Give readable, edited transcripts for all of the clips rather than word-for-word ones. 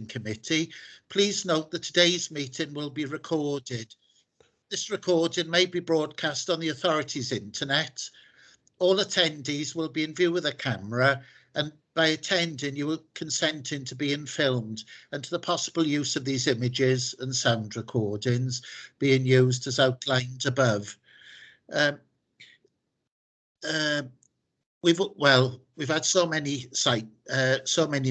Committee. Please note that today's meeting will be recorded. This recording may be broadcast on the authority's internet. All attendees will be in view with a camera, and by attending you will consent to being filmed and to the possible use of these images and sound recordings being used as outlined above. We've had so many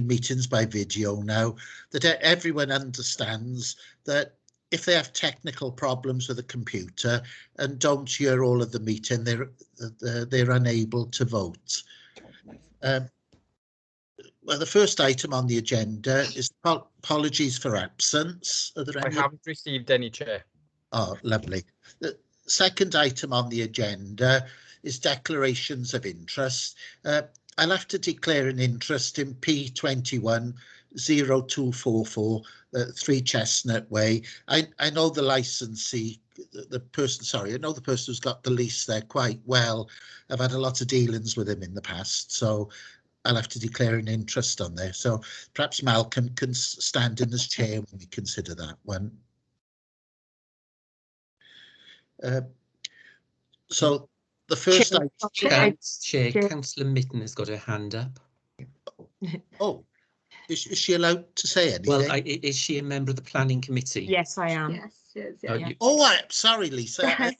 meetings by video now that everyone understands that if they have technical problems with a computer and don't hear all of the meeting, they're unable to vote. Well, the first item on the agenda is apologies for absence. I haven't received any, Chair. Oh, lovely. The second item on the agenda is declarations of interest. I'll have to declare an interest in P210244, 3 Chestnut Way. I know the licensee, the person who's got the lease there quite well. I've had a lot of dealings with him in the past, so I'll have to declare an interest on there. So perhaps Malcolm can stand in as chair when we consider that one. So the first Chair, Councillor Mitten has got her hand up. Oh, is she allowed to say anything? Well, is she a member of the planning committee? Yes, I am. Yes, Yeah. I'm sorry, Lisa.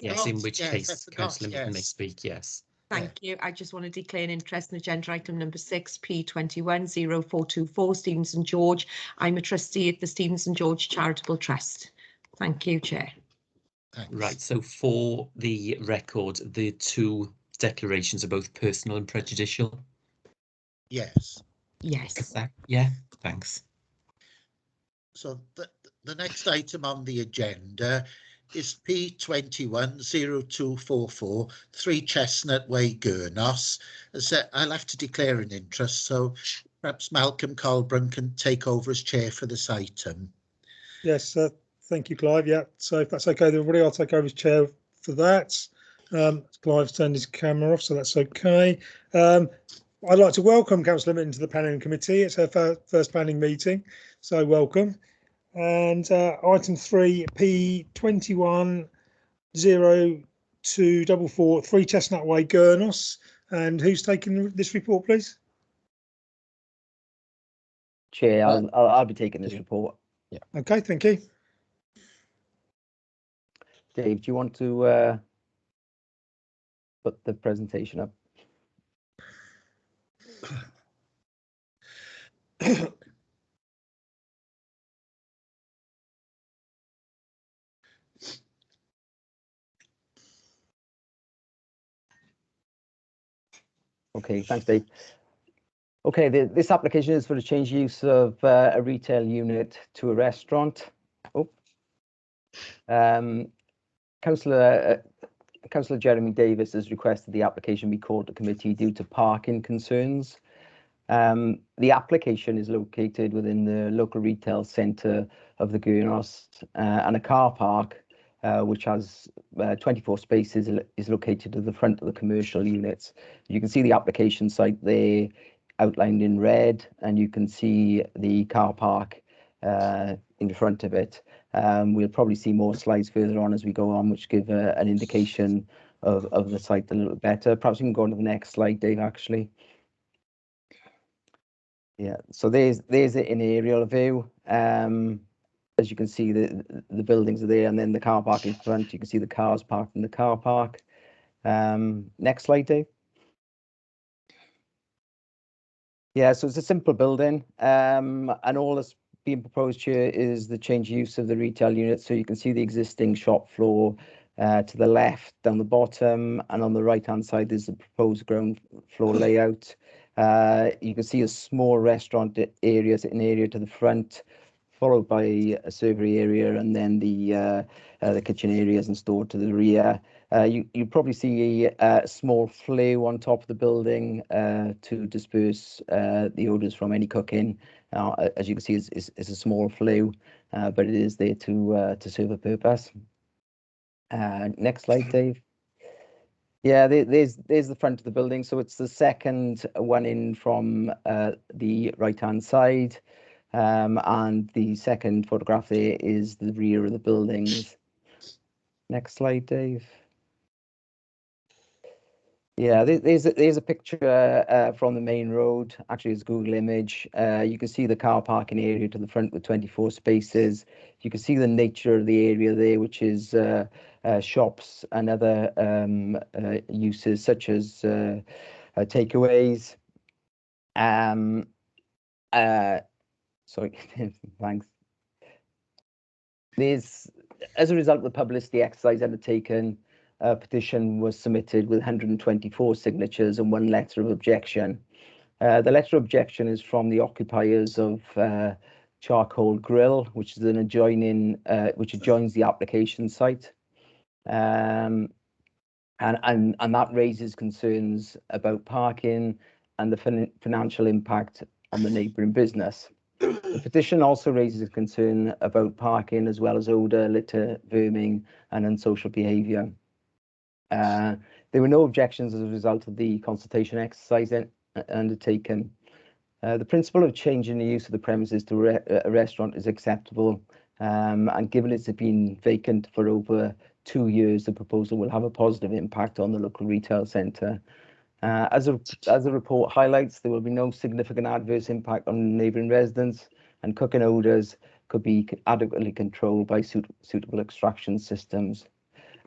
Yes, in which case Councillor Mitten may speak, yes. Thank you. I just want to declare an interest in agenda item number 6, P210424, Stephen St George. I'm a trustee at the Stephen St George Charitable Trust. Thank you, Chair. Thanks. Right, so for the record, the 2 declarations are both personal and prejudicial? Yes. Yes. Yeah, thanks. So the next item on the agenda is P210244, 3 Chestnut Way, Gurnos. I'll have to declare an interest, so perhaps Malcolm Colburn can take over as chair for this item. Yes, thank you, Clive. Yeah, so if that's okay with everybody, I'll take over as chair for that. Clive's turned his camera off, so that's okay. I'd like to welcome Councillor Mitten to the planning committee. It's her first planning meeting, so welcome. And item 3, P210244, 3 Chestnut Way, Gurnos. And who's taking this report, please? Chair, I'll be taking this report. Yeah. Okay, thank you. Dave, do you want to put the presentation up? Okay, thanks, Dave. Okay, this application is for the change use of a retail unit to a restaurant. Councillor Jeremy Davis has requested the application be called to committee due to parking concerns. The application is located within the local retail centre of the Gurnos, and a car park which has 24 spaces is located at the front of the commercial units. You can see the application site there outlined in red, and you can see the car park in front of it. We'll probably see more slides further on as we go on, which give an indication of the site a little better. Perhaps we can go on to the next slide, Dave, actually. Yeah, so there's an aerial view. As you can see, the buildings are there, and then the car park in front. You can see the cars parked in the car park. Next slide, Dave. Yeah, so it's a simple building, and all that's being proposed here is the change use of the retail unit. So you can see the existing shop floor to the left down the bottom, and on the right hand side there's the proposed ground floor layout. You can see a small restaurant area, sitting area to the front, followed by a servery area, and then the kitchen areas and store to the rear. You probably see a small flue on top of the building to disperse the odours from any cooking. As you can see, it's a small flue, but it is there to serve a purpose. Next slide, Dave. Yeah, there's the front of the building. So it's the second one in from the right-hand side. And the second photograph there is the rear of the buildings. Next slide, Dave. Yeah, there's a picture from the main road. Actually, it's a Google image. You can see the car parking area to the front with 24 spaces. You can see the nature of the area there, which is shops and other uses such as takeaways. Sorry, thanks. As a result of the publicity exercise undertaken, a petition was submitted with 124 signatures and 1 letter of objection. The letter of objection is from the occupiers of Charcoal Grill, which is an which adjoins the application site, and that raises concerns about parking and the financial impact on the neighbouring business. The petition also raises a concern about parking as well as odour, litter, verming and unsocial behaviour. There were no objections as a result of the consultation exercise undertaken. The principle of changing the use of the premises to a restaurant is acceptable, and given it's been vacant for over 2 years, the proposal will have a positive impact on the local retail centre. As the report highlights, there will be no significant adverse impact on neighbouring residents, and cooking odours could be adequately controlled by suitable extraction systems.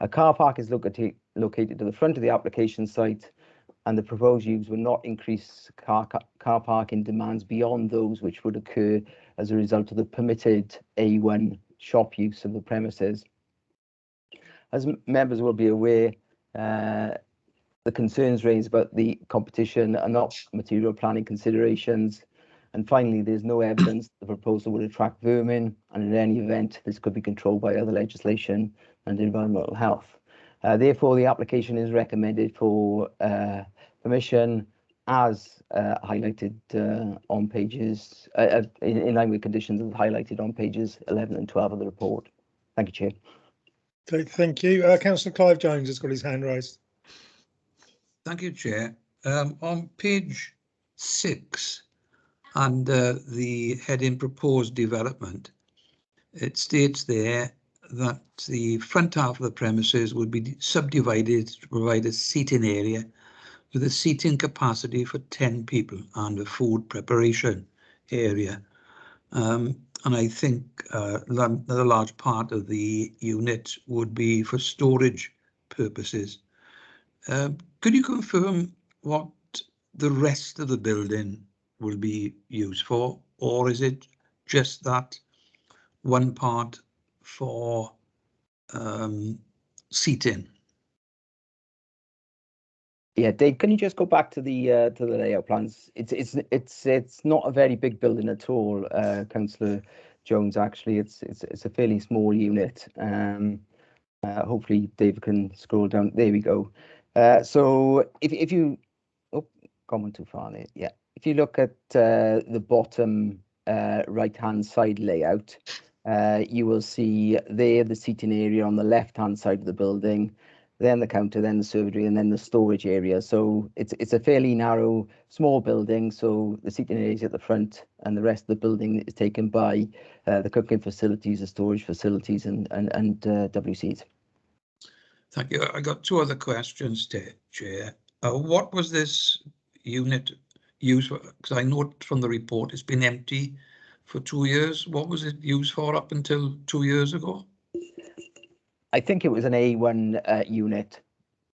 A car park is located to the front of the application site, and the proposed use will not increase car parking demands beyond those which would occur as a result of the permitted A1 shop use of the premises. As members will be aware, the concerns raised about the competition are not material planning considerations. And finally, there's no evidence the proposal will attract vermin, and in any event, this could be controlled by other legislation and environmental health. Therefore, the application is recommended for permission as highlighted on pages, in line with conditions as highlighted on pages 11 and 12 of the report. Thank you, Chair. Okay, thank you. Councillor Clive Jones has got his hand raised. Thank you, Chair. On page 6, under the heading proposed development, it states there that the front half of the premises would be subdivided to provide a seating area with a seating capacity for 10 people and a food preparation area. And I think a large part of the unit would be for storage purposes. Could you confirm what the rest of the building will be used for, or is it just that one part for seating? Yeah, Dave, can you just go back to the layout plans? It's not a very big building at all, Councillor Jones. Actually, it's a fairly small unit. Hopefully, Dave can scroll down. There we go. So if you gone one too far there. Yeah, if you look at the bottom right-hand side layout, you will see there the seating area on the left-hand side of the building, then the counter, then the servatory, and then the storage area. So it's a fairly narrow, small building. So the seating area is at the front, and the rest of the building is taken by the cooking facilities, the storage facilities, and WCs. Thank you. I got 2 other questions, Chair. What was this unit used for? Because I note from the report it's been empty for 2 years. What was it used for up until 2 years ago? I think it was an A1 unit,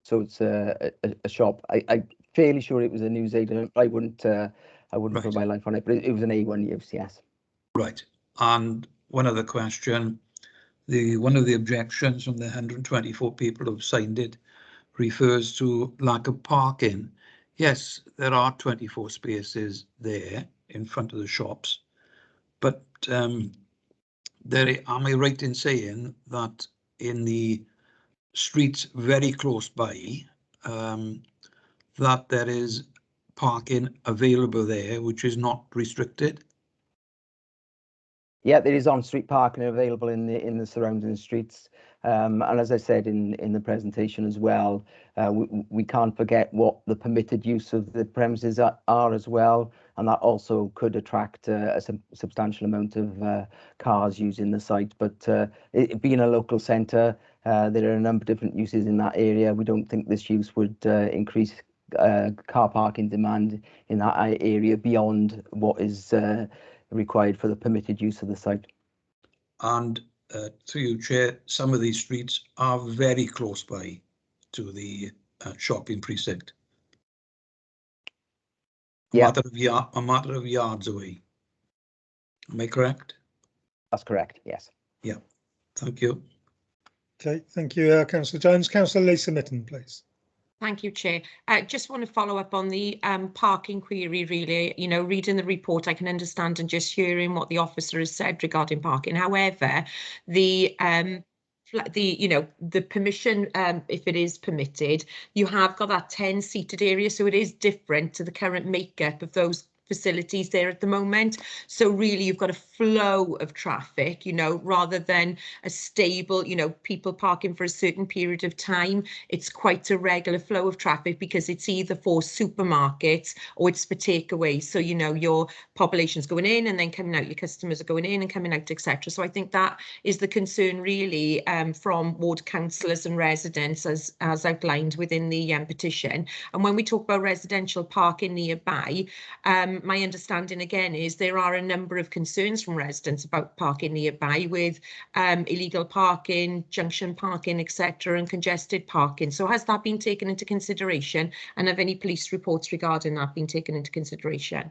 so it's a shop. I'm fairly sure it was a news agent. I wouldn't put my life on it, but it was an A1 use, yes. Right. And one other question. One of the objections from the 124 people who've signed it refers to lack of parking. Yes, there are 24 spaces there in front of the shops, but am I right in saying that in the streets very close by, that there is parking available there, which is not restricted? Yeah, there is on-street parking available in the surrounding streets, and as I said in the presentation as well, we can't forget what the permitted use of the premises are as well. and that also could attract a substantial amount of cars using the site. But it being a local centre, there are a number of different uses in that area. We don't think this use would increase car parking demand in that area beyond what is required for the permitted use of the site. And through you, Chair, some of these streets are very close by to the shopping precinct. Yeah. A matter of yards away. Am I correct? That's correct, yes. Yeah, thank you. Okay, thank you, Councillor Jones. Councillor Lisa Mitten, please. Thank you, Chair. Just want to follow up on the parking query, really. You know, reading the report, I can understand, and just hearing what the officer has said regarding parking. However, the permission, if it is permitted, you have got that 10 seated area, so it is different to the current makeup of those facilities there at the moment. So really you've got a flow of traffic, you know, rather than a stable, you know, people parking for a certain period of time. It's quite a regular flow of traffic because it's either for supermarkets or it's for takeaway. So, you know, your population's going in and then coming out, your customers are going in and coming out, etc. So I think that is the concern really from ward councillors and residents as outlined within the petition. And when we talk about residential parking nearby, my understanding again is there are a number of concerns from residents about parking nearby with illegal parking, junction parking, etc., and congested parking. So has that been taken into consideration, and have any police reports regarding that been taken into consideration?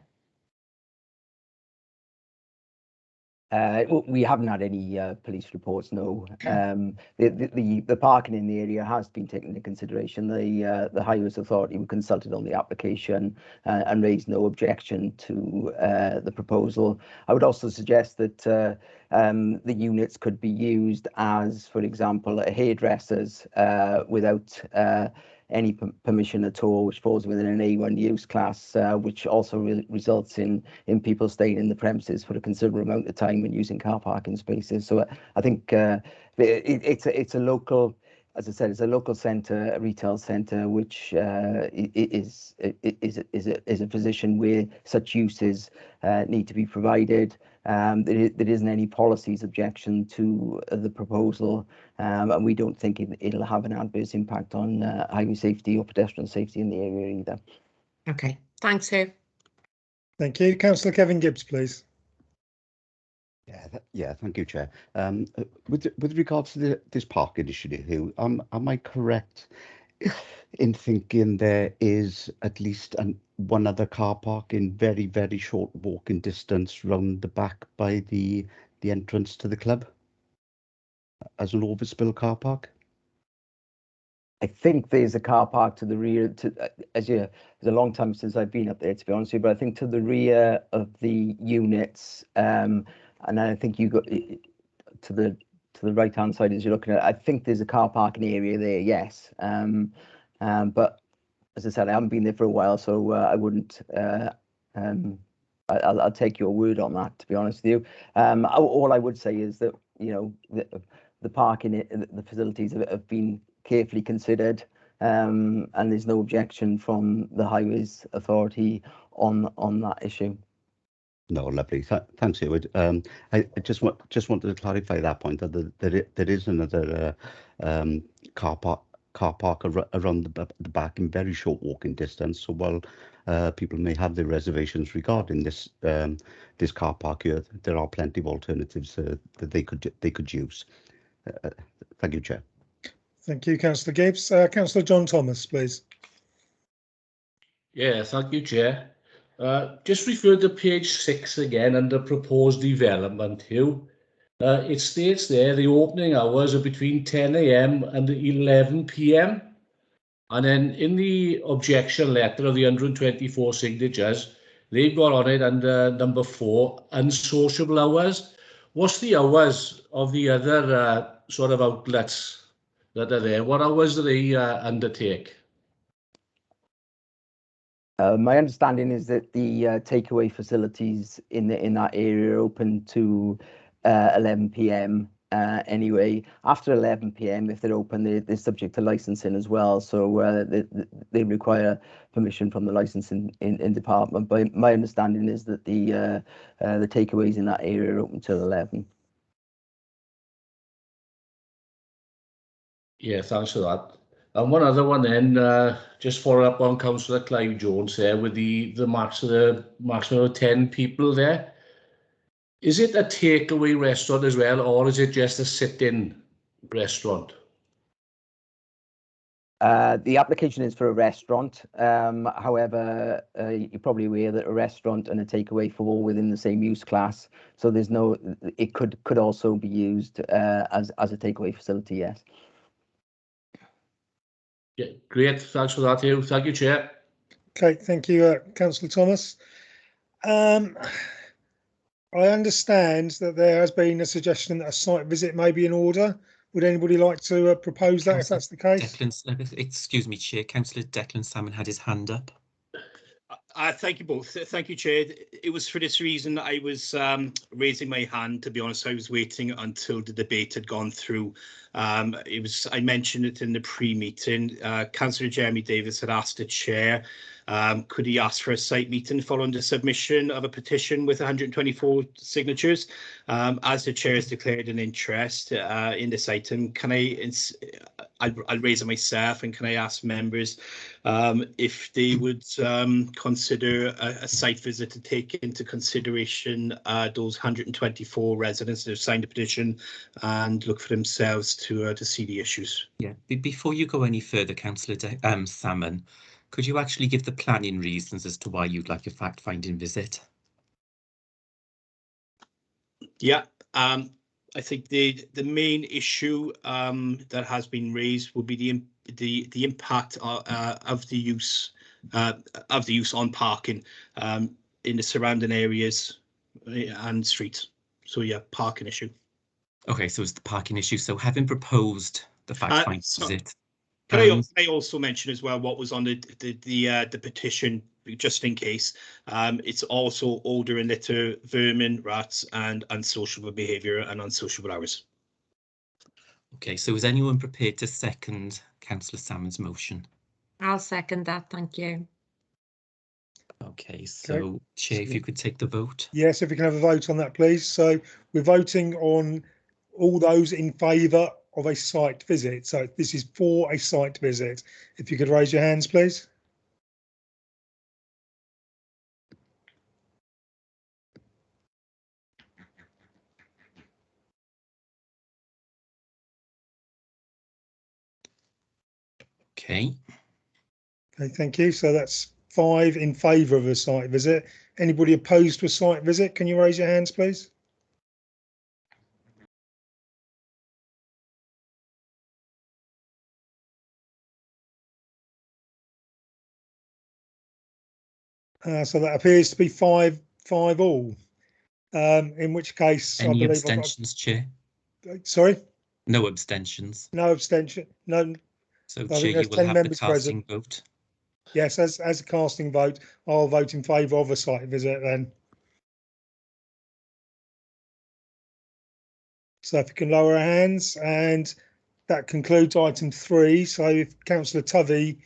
We haven't had any police reports, no. The parking in the area has been taken into consideration. The Highways Authority were consulted on the application and raised no objection to the proposal. I would also suggest that the units could be used as, for example, hairdressers without any permission at all, which falls within an A1 use class, which also results in people staying in the premises for a considerable amount of time when using car parking spaces. So I think it's a local, as I said, it's a local centre, a retail centre, which is a position where such uses need to be provided. There isn't any policies objection to the proposal, and we don't think it'll have an adverse impact on highway safety or pedestrian safety in the area either. Okay, thanks, Hugh. Thank you. Councillor Kevin Gibbs, please. Yeah, thank you, Chair. With regards to this parking issue, am I correct in thinking there is at least one other car park in very, very short walking distance round the back by the entrance to the club as an overspill car park? I think there's a car park to the rear. It's a long time since I've been up there, to be honest with you, but I think to the rear of the units, and I think you got to the right hand side as you're looking at it. I think there's a car parking area there, yes. But as I said, I haven't been there for a while, so I wouldn't. I'll take your word on that, to be honest with you. All I would say is that, you know, the parking, the facilities have been carefully considered, and there's no objection from the Highways Authority on that issue. No, lovely. Thanks, Howard. I just wanted to clarify that point, that there is another car park around the back in very short walking distance. So while people may have their reservations regarding this car park here, there are plenty of alternatives that they could use. Thank you, Chair. Thank you, Councillor Gibbs. Councillor John Thomas, please. Yeah, thank you, Chair. Just refer to page 6 again under proposed development, Hugh. It states there the opening hours are between 10 AM and 11 PM. And then in the objection letter of the 124 signatures, they've got on it under number 4, unsociable hours. What's the hours of the other sort of outlets that are there? What hours do they undertake? My understanding is that the takeaway facilities in that area are open to 11 PM, anyway. After 11 p.m, if they're open, they're subject to licensing as well. So they require permission from the licensing in department. But my understanding is that the takeaways in that area are open till 11. Yeah, thanks for that. And one other one then, just follow up on Councillor Clive Jones there with the maximum of 10 people there. Is it a takeaway restaurant as well, or is it just a sit-in restaurant? The application is for a restaurant. However, you're probably aware that a restaurant and a takeaway fall within the same use class. So there's no, it could also be used as a takeaway facility, yes. Yeah, great. Thanks for that, Hugh. Thank you, Chair. Okay, thank you, Councillor Thomas. I understand that there has been a suggestion that a site visit may be in order. Would anybody like to propose that, if that's the case? Excuse me, Chair. Councillor Declan Salmon had his hand up. Thank you both. Thank you, Chair. It was for this reason I was raising my hand. To be honest, I was waiting until the debate had gone through. I mentioned it in the pre-meeting. Councillor Jeremy Davis had asked the Chair, could he ask for a site meeting following the submission of a petition with 124 signatures? As the Chair has declared an interest in this item, I'll raise it myself, and can I ask members if they would consider a site visit to take into consideration those 124 residents that have signed the petition and look for themselves to see the issues. Yeah, before you go any further, Councillor Salmon, could you actually give the planning reasons as to why you'd like a fact-finding visit? Yeah, I think the main issue that has been raised will be the impact of the use on parking in the surrounding areas and streets. So yeah, parking issue. Okay, so it's the parking issue. So having proposed the fact-finding visit, can I also mention as well what was on the petition, just in case? It's also odor and litter, vermin, rats, and unsociable behaviour and unsociable hours. Okay, so is anyone prepared to second Councillor Salmon's motion? I'll second that, thank you. Okay, so Chair, if you could take the vote. Yes, if we can have a vote on that, please. So we're voting on all those in favour of a site visit. So this is for a site visit. If you could raise your hands, please. Okay. Okay, thank you. So that's 5 in favour of a site visit. Anybody opposed to a site visit? Can you raise your hands, please? So that appears to be 5 all. In which case, any I believe abstentions, Chair? Sorry? No abstentions. No abstention. No. So, Chair, you will have the casting vote. Yes, as a casting vote, I'll vote in favour of a site visit then. So if you can lower our hands, and that concludes item 3. So if Councillor Tovey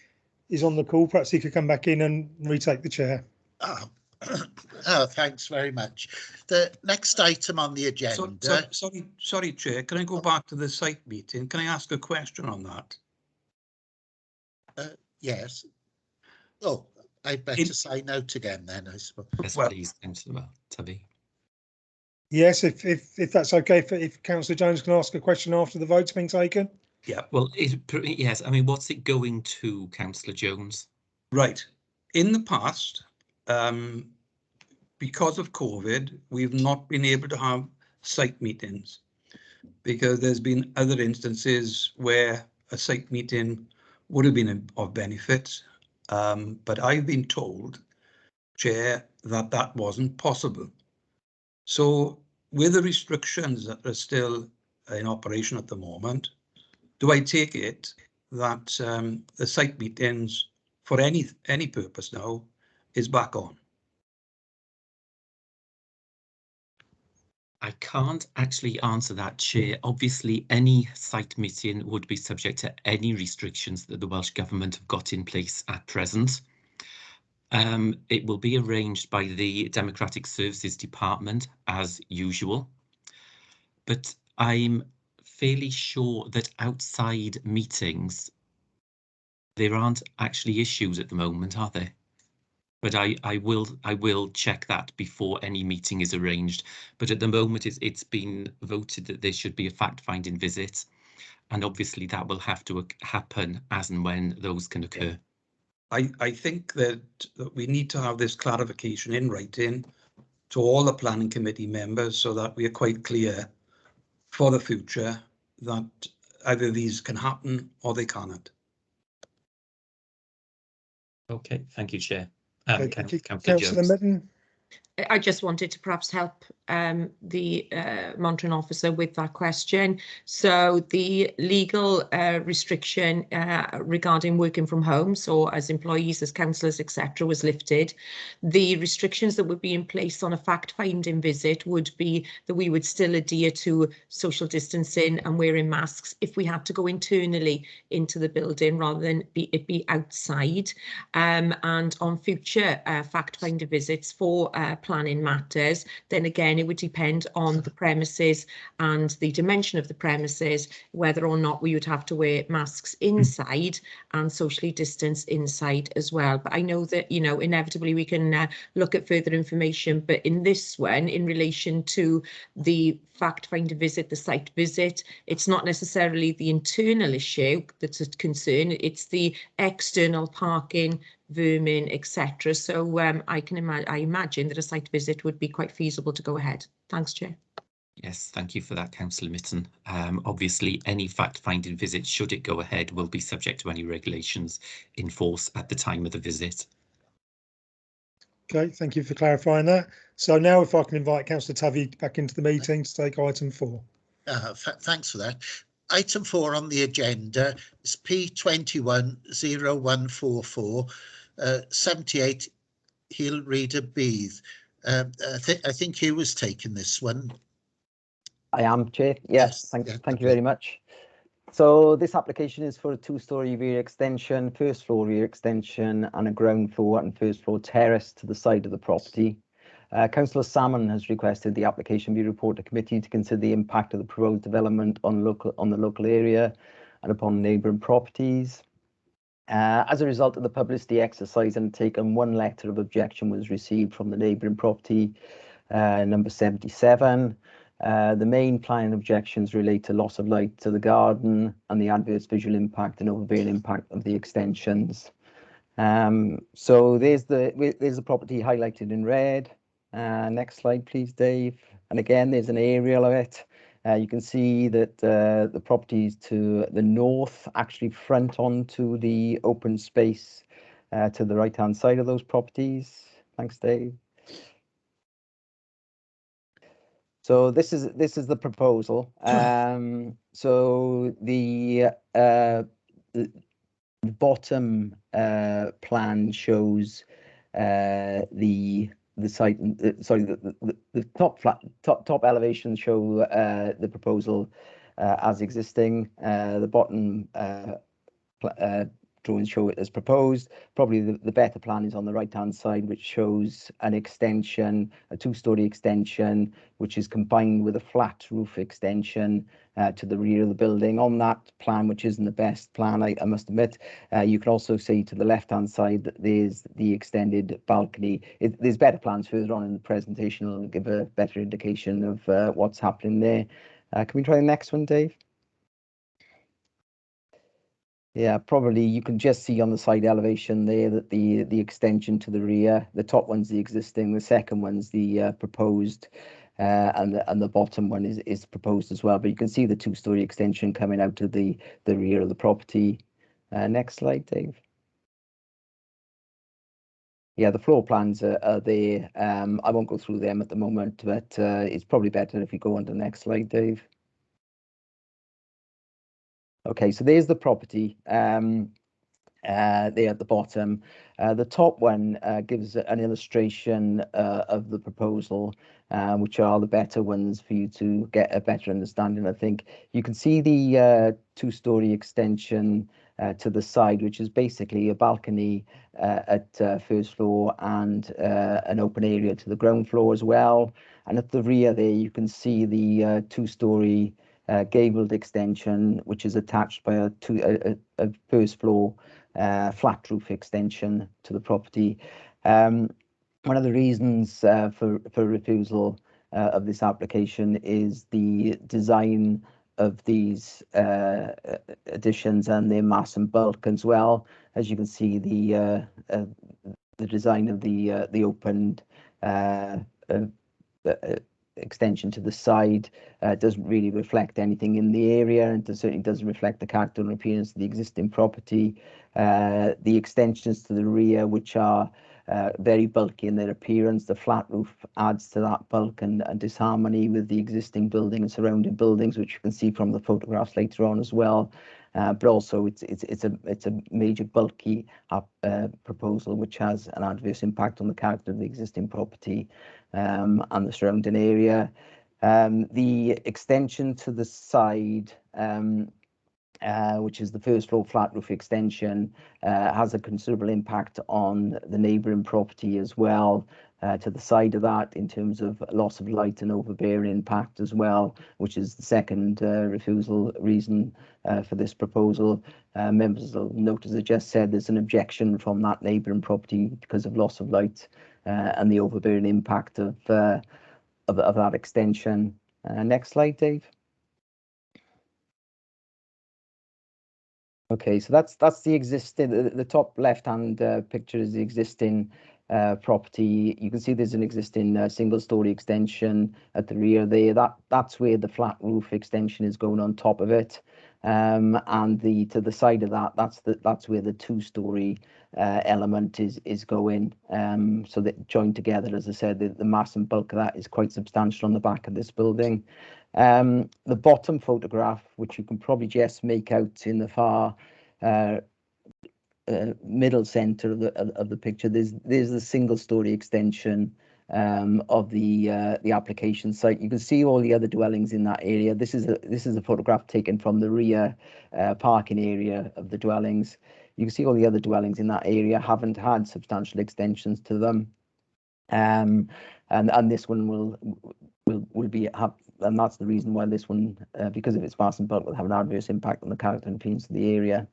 is on the call, perhaps he could come back in and retake the chair. Oh, thanks very much. The next item on the agenda. Sorry, Chair. Can I go back to the site meeting? Can I ask a question on that? Yes. Oh, I better say note again then, I suppose. Yes, please, Councillor Tovey. Yes, if that's okay, if Councillor Jones can ask a question after the vote's been taken. Yeah. Well, yes. I mean, what's it going to, Councillor Jones? Right. In the past, because of COVID, we've not been able to have site meetings because there's been other instances where a site meeting would have been of benefit. But I've been told, Chair, that wasn't possible. So with the restrictions that are still in operation at the moment, do I take it that the site meetings for any purpose now is back on? I can't actually answer that, Chair. Obviously, any site meeting would be subject to any restrictions that the Welsh Government have got in place at present. It will be arranged by the Democratic Services Department as usual, but I'm fairly sure that outside meetings, there aren't actually issues at the moment, are there? But I will check that before any meeting is arranged. But at the moment, it's been voted that there should be a fact-finding visit, and obviously that will have to happen as and when those can occur. I think that we need to have this clarification in writing to all the planning committee members so that we are quite clear for the future that either these can happen or they cannot. Okay, thank you, Chair. Okay, thank you. Councillor Councillor Jones. Mitten. I just wanted to perhaps help the monitoring officer with that question. So the legal restriction regarding working from home, so as employees, as councillors, etc., was lifted. The restrictions that would be in place on a fact-finding visit would be that we would still adhere to social distancing and wearing masks if we had to go internally into the building rather than it be outside. And on future fact-finding visits for planning matters, then again it would depend on the premises and the dimension of the premises whether or not we would have to wear masks inside and socially distance inside as well. But I know that, you know, inevitably we can look at further information, but in this one, in relation to the fact-finding visit, the site visit, it's not necessarily the internal issue that's a concern, it's the external parking, vermin, etc. So I imagine that a site visit would be quite feasible to go ahead. Thanks, Chair. Yes, thank you for that, Councillor Mitten. Obviously, any fact-finding visit, should it go ahead, will be subject to any regulations in force at the time of the visit. Okay, thank you for clarifying that. So now if I can invite Councillor Tavy back into the meeting to take item 4. Thanks for that. Item 4 on the agenda is P210144, 78 Hill Reader Beath. I think Hugh was taking this one. I am, Chair. Yes, thank you very much. So this application is for a 2-storey rear extension, first floor rear extension, and a ground floor and first floor terrace to the side of the property. Councillor Salmon has requested the application be reported to committee to consider the impact of the proposed development on the local area and upon neighbouring properties. As a result of the publicity exercise undertaken, 1 letter of objection was received from the neighbouring property, number 77. The main planning objections relate to loss of light to the garden and the adverse visual impact and overbearing impact of the extensions. So there's the property highlighted in red. Next slide, please, Dave. And again, there's an aerial of it. You can see that the properties to the north actually front onto the open space to the right-hand side of those properties. Thanks, Dave. So this is the proposal. So the bottom plan shows the site. The top elevations show the proposal as existing. The bottom drawings show it as proposed. Probably the better plan is on the right-hand side, which shows an extension, a 2-storey extension, which is combined with a flat roof extension to the rear of the building. On that plan, which isn't the best plan, I must admit, you can also see to the left-hand side that there's the extended balcony. There's better plans further on in the presentation. It'll give a better indication of what's happening there. Can we try the next one, Dave? Yeah, probably you can just see on the side elevation there that the extension to the rear, the top one's the existing, the second one's the proposed, and the bottom one is proposed as well. But you can see the 2-storey extension coming out to the rear of the property. Next slide, Dave. Yeah, the floor plans are there. I won't go through them at the moment, but it's probably better if you go on to the next slide, Dave. Okay, so there's the property. there at the bottom. The top one gives an illustration of the proposal, which are the better ones for you to get a better understanding. I think you can see the two-storey extension to the side, which is basically a balcony at first floor and an open area to the ground floor as well. And at the rear there, you can see the two-storey gabled extension, which is attached by a first floor flat roof extension to the property. One of the reasons for refusal of this application is the design of these additions and their mass and bulk as well. As you can see, the design of the opened extension to the side doesn't really reflect anything in the area, and it certainly doesn't reflect the character and appearance of the existing property. The extensions to the rear, which are very bulky in their appearance, the flat roof adds to that bulk and disharmony with the existing building and surrounding buildings, which you can see from the photographs later on as well. But also it's a major bulky proposal which has an adverse impact on the character of the existing property and the surrounding area. The extension to the side, which is the first floor flat roof extension, has a considerable impact on the neighbouring property as well. To the side of that, in terms of loss of light and overbearing impact as well, which is the second refusal reason for this proposal. Members will note, as I just said, there's an objection from that neighbouring property because of loss of light and the overbearing impact of that extension. Next slide, Dave. Okay, so that's the existing. The top left-hand picture is the existing property. You can see there's an existing single-story extension at the rear there. That's where the flat roof extension is going on top of it, and to the side of that, that's where the two-story element is going. So that joined together, as I said, the mass and bulk of that is quite substantial on the back of this building. The bottom photograph, which you can probably just make out in the far middle center of the picture, there's the single-story extension of the application site. You can see all the other dwellings in that area. This is a photograph taken from the rear parking area of the dwellings. You can see all the other dwellings in that area haven't had substantial extensions to them, and this one will be and that's the reason why this one, because of its mass and bulk, will have an adverse impact on the character and appearance of the area.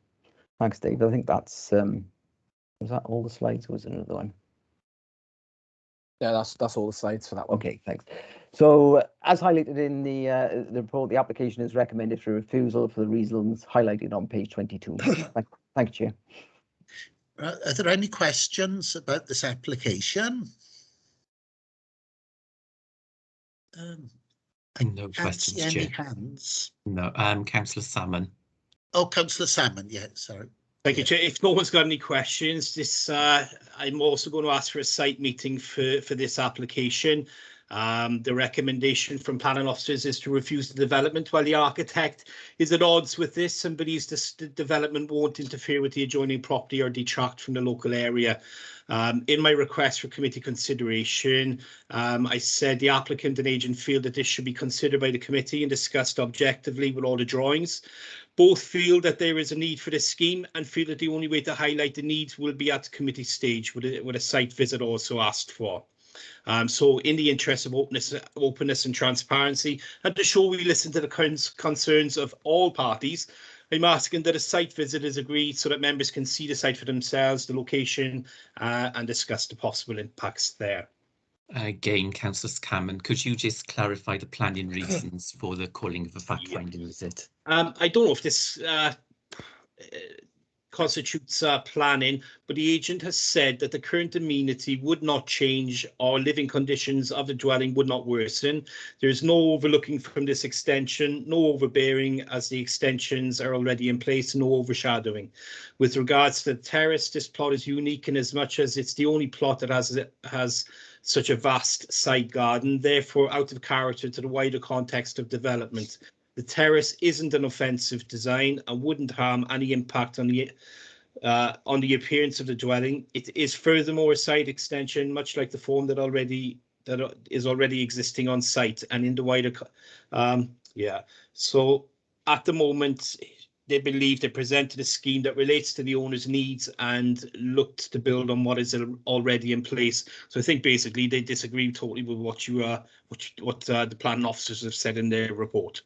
Thanks, Dave. I think that's was that all the slides, or was it another one? Yeah, that's all the slides for that one. Okay, thanks. So, as highlighted in the report, the application is recommended for refusal for the reasons highlighted on page 22. Thank you, Chair. Are there any questions about this application? No questions, Any Chair. hands? No, Councillor Salmon. Oh, Councillor Salmon, yeah, sorry. Thank you, Chair. If no one's got any questions, I'm also going to ask for a site meeting for this application. The recommendation from planning officers is to refuse the development, while the architect is at odds with this and believes this development won't interfere with the adjoining property or detract from the local area. In my request for committee consideration, I said the applicant and agent feel that this should be considered by the committee and discussed objectively with all the drawings. Both feel that there is a need for this scheme and feel that the only way to highlight the needs will be at the committee stage, with a site visit also asked for. So in the interest of openness and transparency, and to show we listen to the concerns of all parties, I'm asking that a site visit is agreed so that members can see the site for themselves, the location, and discuss the possible impacts there. Again, Councillor Scammon, could you just clarify the planning reasons for the calling of a fact-finding visit? I don't know if this constitutes planning, but the agent has said that the current amenity would not change or living conditions of the dwelling would not worsen. There is no overlooking from this extension, no overbearing as the extensions are already in place, no overshadowing. With regards to the terrace, this plot is unique in as much as it's the only plot that has such a vast side garden, therefore out of character to the wider context of development. The terrace isn't an offensive design and wouldn't harm any impact on the on the appearance of the dwelling. It is furthermore a side extension, much like the form that is already existing on site and in the wider. So at the moment, they believe they presented a scheme that relates to the owner's needs and looked to build on what is already in place. So I think basically they disagree totally with what the planning officers have said in their report.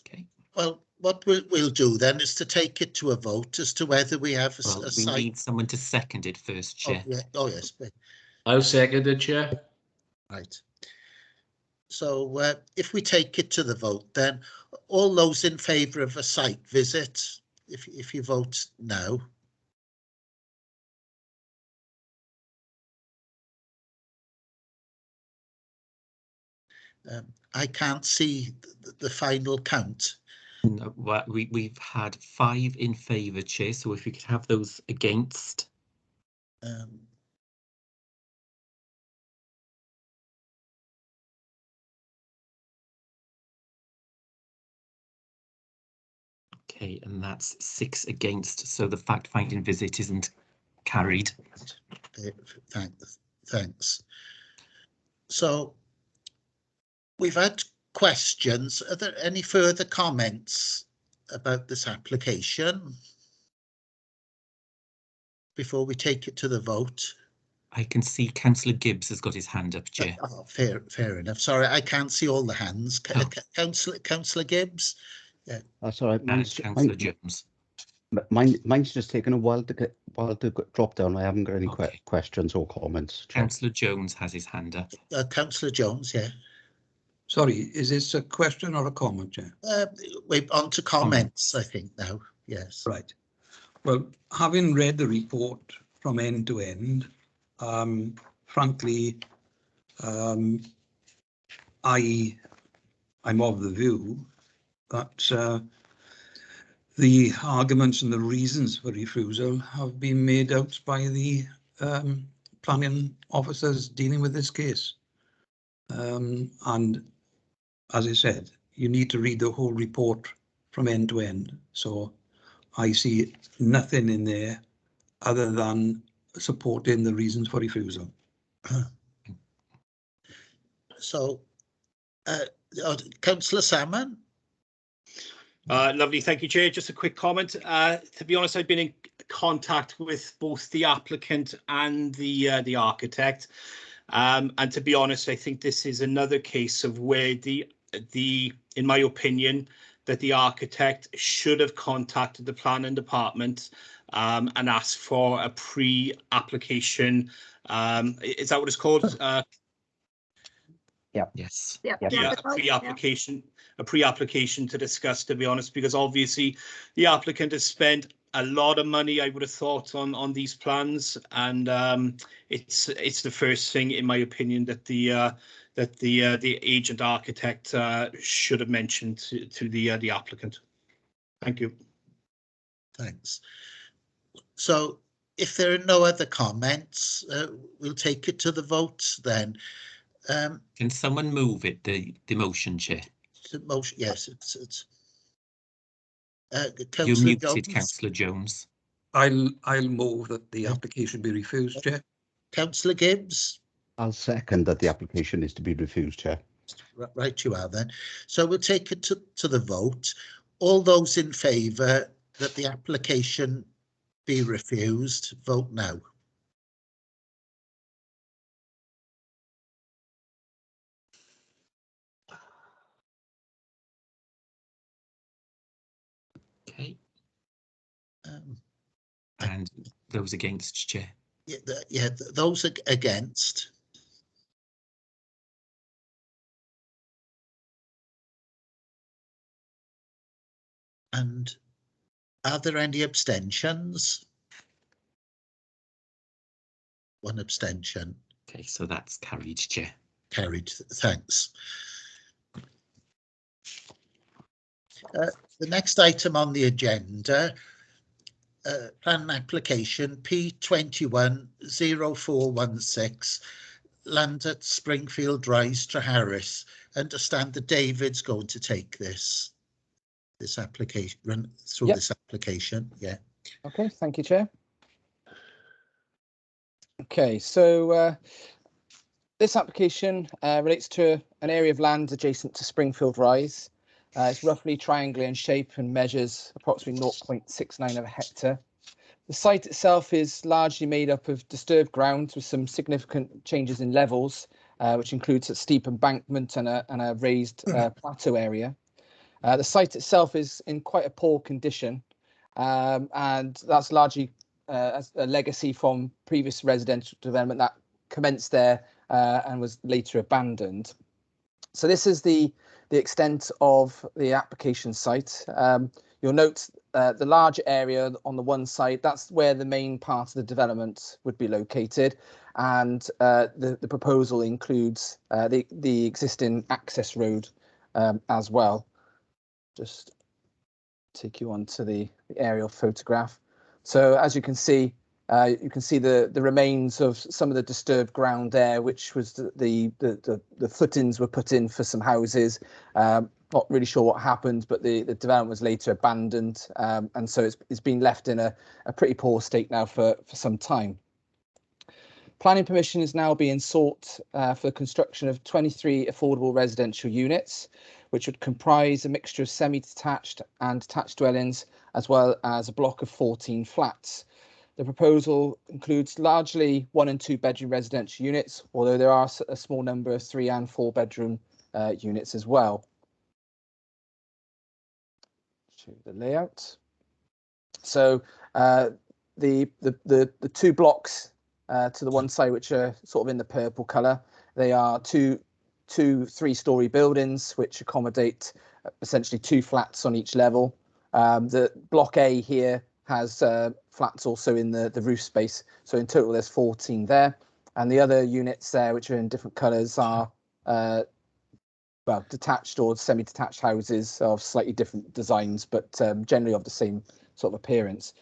Okay. Well, what we'll do then is to take it to a vote as to whether we have a Well, we site. need someone to second it first, Chair. Oh yes. I'll second it, Chair. Right. So if we take it to the vote, then all those in favour of a site visit, if you vote no. I can't see the final count. No, well, we've had 5 in favour, Chair, so if we could have those against. Okay, and that's 6 against, so the fact-finding visit isn't carried. Thanks. So we've had questions. Are there any further comments about this application before we take it to the vote? I can see Councillor Gibbs has got his hand up, Chair. Oh, fair enough. Sorry, I can't see all the hands. Oh. Councillor Gibbs? Yeah. That's all right. Councillor Jones. Mine's just taken a while to drop down. I haven't got any Okay. questions or comments. Chair. Councillor Jones has his hand up. Councillor Jones, yeah. Sorry, is this a question or a comment, Chair? We're on to comments, I think, now. Yes. Right. Well, having read the report from end to end, frankly, I'm of the view that the arguments and the reasons for refusal have been made out by the planning officers dealing with this case. And as I said, you need to read the whole report from end to end. So I see nothing in there other than supporting the reasons for refusal. So, Councillor Salmon? Lovely, thank you, Chair. Just a quick comment. To be honest, I've been in contact with both the applicant and the architect, and to be honest, I think this is another case of where in my opinion, that the architect should have contacted the planning department and asked for a pre-application. Is that what it's called? Yeah. Yes. Yeah. Yeah, a pre-application to discuss, to be honest, because obviously the applicant has spent a lot of money, I would have thought, on these plans, and it's the first thing, in my opinion, that the agent architect should have mentioned to the applicant. Thank you. Thanks. So if there are no other comments, we'll take it to the vote then. Can someone move it, the motion, Chair? Motion, yes, it's You Councillor muted, Jones. Councillor Jones. I'll move that the application be refused, Chair. Councillor Gibbs? I'll second that the application is to be refused, Chair. Right, you are then. So we'll take it to the vote. All those in favour that the application be refused, vote no. Okay. And those against, Chair? Yeah, those against. And are there any abstentions? One abstention. Okay, so that's carried, Chair. Carried, thanks. The next item on the agenda, plan application P210416, land at Springfield Rise to Harris. Understand that David's going to take this application, run through Yep. this application. Yeah. Okay, thank you, Chair. Okay, so this application relates to an area of land adjacent to Springfield Rise. It's roughly triangular in shape and measures approximately 0.69 of a hectare. The site itself is largely made up of disturbed ground with some significant changes in levels, which includes a steep embankment and a raised plateau area. The site itself is in quite a poor condition, and that's largely a legacy from previous residential development that commenced there and was later abandoned. So this is the extent of the application site. You'll note the larger area on the one side, that's where the main part of the development would be located. And the proposal includes the existing access road as well. Just take you on to the aerial photograph. So as you can see the remains of some of the disturbed ground there, which was the footings were put in for some houses. Not really sure what happened, but the development was later abandoned, and so it's been left in a pretty poor state now for some time. Planning permission is now being sought for the construction of 23 affordable residential units, which would comprise a mixture of semi-detached and detached dwellings, as well as a block of 14 flats. The proposal includes largely 1 and 2 bedroom residential units, although there are a small number of 3 and 4 bedroom units as well. Show the layout. So the 2 blocks to the one side, which are sort of in the purple colour, they are two 3-storey buildings which accommodate essentially 2 flats on each level. The block A here has flats also in the roof space, so in total there's 14 there, and the other units there, which are in different colours, are well, detached or semi-detached houses of slightly different designs, but generally of the same sort of appearance.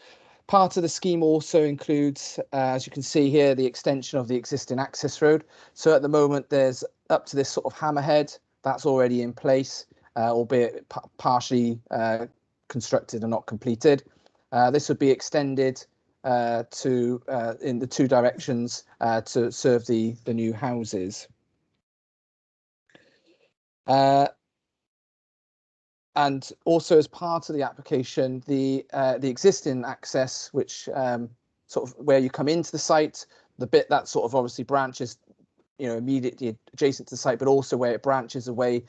Part of the scheme also includes, as you can see here, the extension of the existing access road. So at the moment, there's up to this sort of hammerhead that's already in place, albeit partially constructed and not completed. This would be extended to in the 2 directions to serve the new houses. And also, as part of the application, the existing access, which sort of where you come into the site, the bit that sort of obviously branches, you know, immediately adjacent to the site, but also where it branches away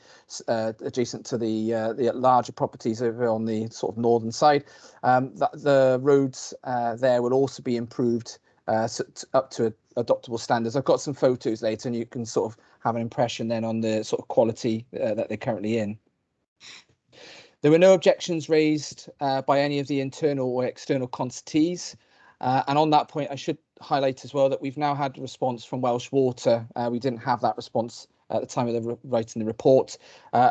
adjacent to the larger properties over on the sort of northern side. The roads there will also be improved up to adoptable standards. I've got some photos later, and you can sort of have an impression then on the sort of quality that they're currently in. There were no objections raised by any of the internal or external constitutees. And on that point, I should highlight as well that we've now had a response from Welsh Water. We didn't have that response at the time of writing the report.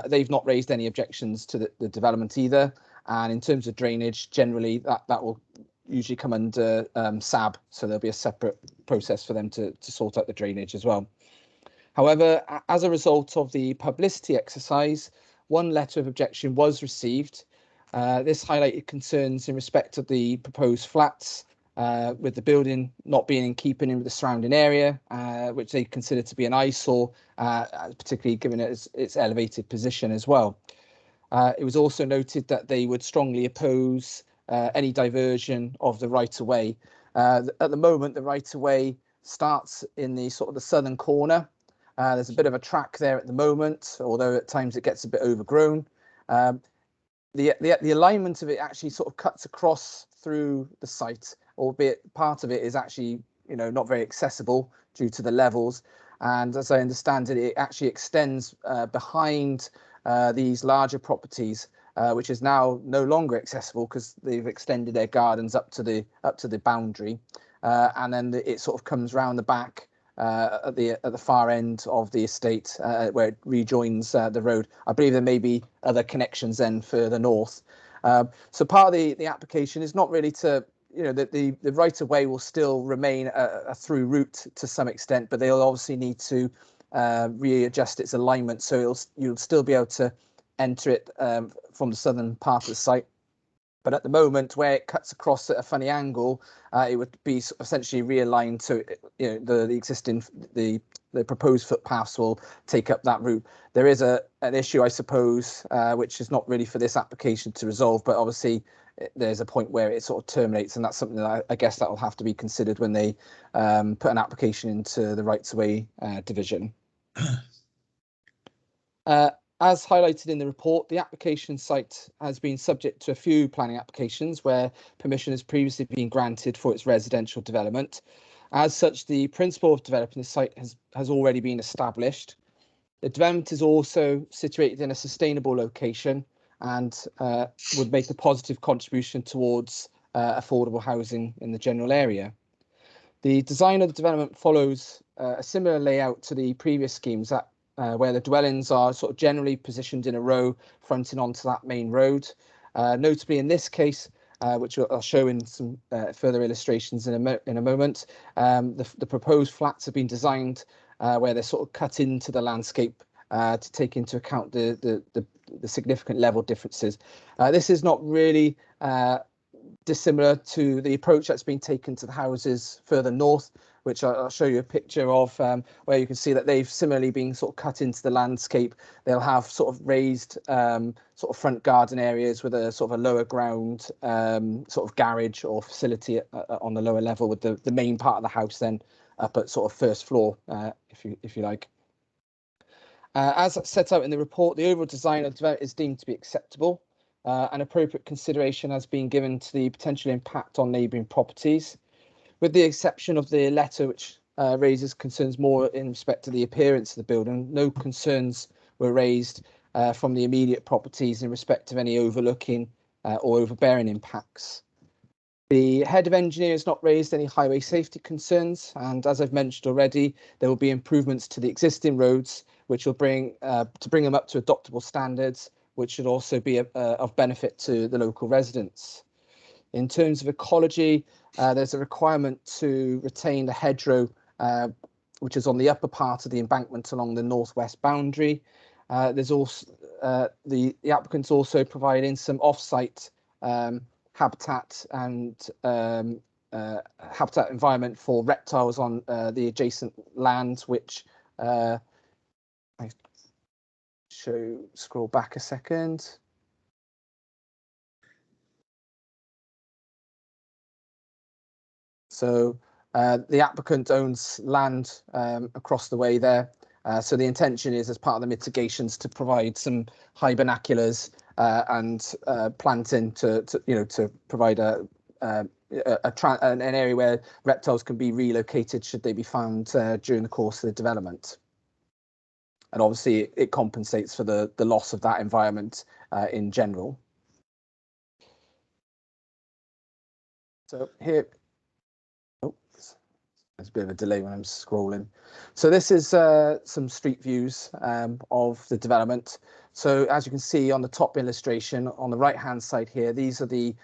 They've not raised any objections to the development either. And in terms of drainage, generally that will usually come under SAB. So there'll be a separate process for them to sort out the drainage as well. However, as a result of the publicity exercise, 1 letter of objection was received. This highlighted concerns in respect of the proposed flats, with the building not being in keeping with the surrounding area, which they consider to be an eyesore, particularly given its elevated position as well. It was also noted that they would strongly oppose any diversion of the right-of-way. At the moment, the right-of-way starts in the sort of the southern corner. There's a bit of a track there at the moment, although at times it gets a bit overgrown. The alignment of it actually sort of cuts across through the site, albeit part of it is actually, you know, not very accessible due to the levels. And as I understand it, it actually extends behind these larger properties, which is now no longer accessible because they've extended their gardens up to the boundary, and then it sort of comes round the back at the far end of the estate where it rejoins the road. I believe there may be other connections then further north. So part of the application is not really to, you know, the right of way will still remain a through route to some extent, but they'll obviously need to readjust its alignment, so you'll still be able to enter it from the southern part of the site. But at the moment, where it cuts across at a funny angle, it would be essentially realigned to, you know, the existing, the proposed footpaths will take up that route. There is an issue, I suppose, which is not really for this application to resolve, but obviously there's a point where it sort of terminates, and that's something that I guess that will have to be considered when they put an application into the rights of way division. As highlighted in the report, the application site has been subject to a few planning applications where permission has previously been granted for its residential development. As such, the principle of developing the site has already been established. The development is also situated in a sustainable location and would make a positive contribution towards affordable housing in the general area. The design of the development follows a similar layout to the previous schemes that where the dwellings are sort of generally positioned in a row fronting onto that main road. Notably in this case, which I'll show in some further illustrations in a moment, the proposed flats have been designed where they're sort of cut into the landscape to take into account the significant level differences. This is not really dissimilar to the approach that's been taken to the houses further north, which I'll show you a picture of, where you can see that they've similarly been sort of cut into the landscape. They'll have sort of raised sort of front garden areas with a sort of a lower ground sort of garage or facility on the lower level, with the main part of the house then up at sort of first floor, if you like. As set out in the report, the overall design of the development is deemed to be acceptable. And appropriate consideration has been given to the potential impact on neighbouring properties, with the exception of the letter which raises concerns more in respect to the appearance of the building. No concerns were raised from the immediate properties in respect of any overlooking or overbearing impacts. The head of engineer has not raised any highway safety concerns, and as I've mentioned already, there will be improvements to the existing roads which will bring them up to adoptable standards, which should also be of benefit to the local residents. In terms of ecology, there's a requirement to retain the hedgerow, which is on the upper part of the embankment along the northwest boundary. There's also the applicants also providing some off-site habitat and habitat environment for reptiles on the adjacent land, which I scroll back a second. So the applicant owns land across the way there. So the intention is, as part of the mitigations, to provide some high binoculars and planting to provide an area where reptiles can be relocated should they be found during the course of the development. And obviously it compensates for the loss of that environment in general. So here, there's a bit of a delay when I'm scrolling. So this is some street views of the development. So as you can see on the top illustration on the right hand side here, these are the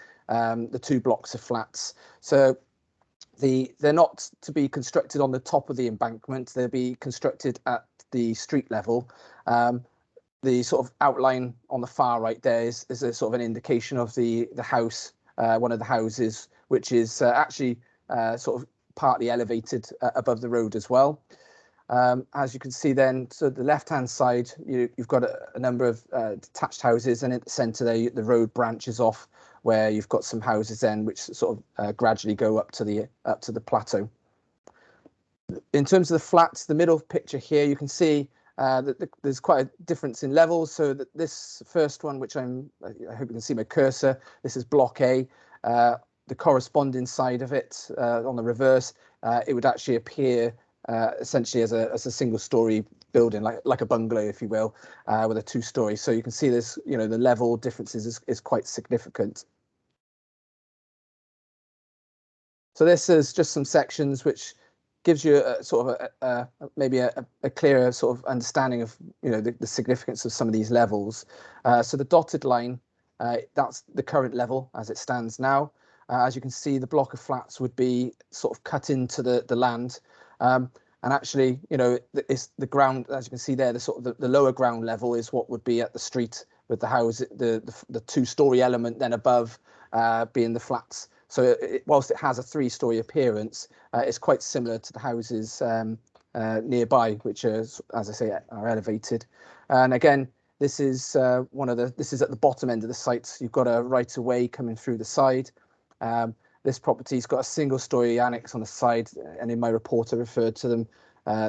2 blocks of flats. So they're not to be constructed on the top of the embankment. They'll be constructed at the street level. The sort of outline on the far right there is a sort of an indication of the house, one of the houses, which is actually sort of partly elevated above the road as well. As you can see then, so the left-hand side, you've got a number of detached houses, and at the centre there, the road branches off, where you've got some houses then which sort of gradually go up to the plateau. In terms of the flats, the middle picture here, you can see that there's quite a difference in levels. So that this first one, which I hope you can see my cursor, this is block A. The corresponding side of it on the reverse, it would actually appear essentially as a single-story building, like a bungalow, if you will, with a 2-story. So you can see this, the level differences is quite significant. So this is just some sections which gives you a sort of maybe a clearer sort of understanding of the significance of some of these levels. So the dotted line, that's the current level as it stands now. As you can see, the block of flats would be sort of cut into the land, and actually, it's the ground. As you can see there, the lower ground level is what would be at the street with the house, the two-story element then above being the flats. So whilst it has a three-story appearance, it's quite similar to the houses nearby, which are, as I say, are elevated. And again, this is this is at the bottom end of the site. You've got a right of way coming through the side. This property's got a single-story annex on the side, and in my report I referred to them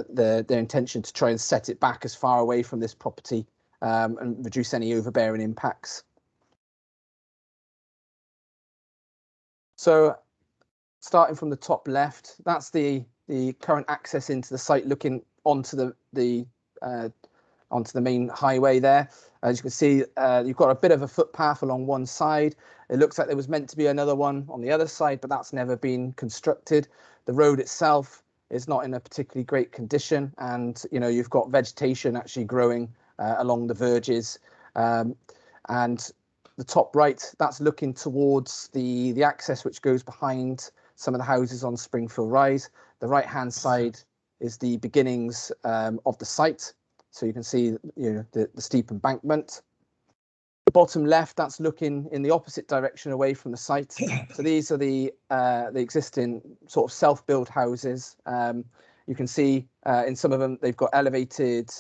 their intention to try and set it back as far away from this property and reduce any overbearing impacts. So starting from the top left, that's the current access into the site, looking onto the main highway there. As you can see, you've got a bit of a footpath along one side. It looks like there was meant to be another one on the other side, but that's never been constructed. The road itself is not in a particularly great condition, and you've got vegetation actually growing along the verges. And the top right, that's looking towards the access which goes behind some of the houses on Springfield Rise. The right-hand side is the beginnings of the site. So you can see the steep embankment. The bottom left, that's looking in the opposite direction away from the site. So these are the existing sort of self-built houses. You can see in some of them they've got elevated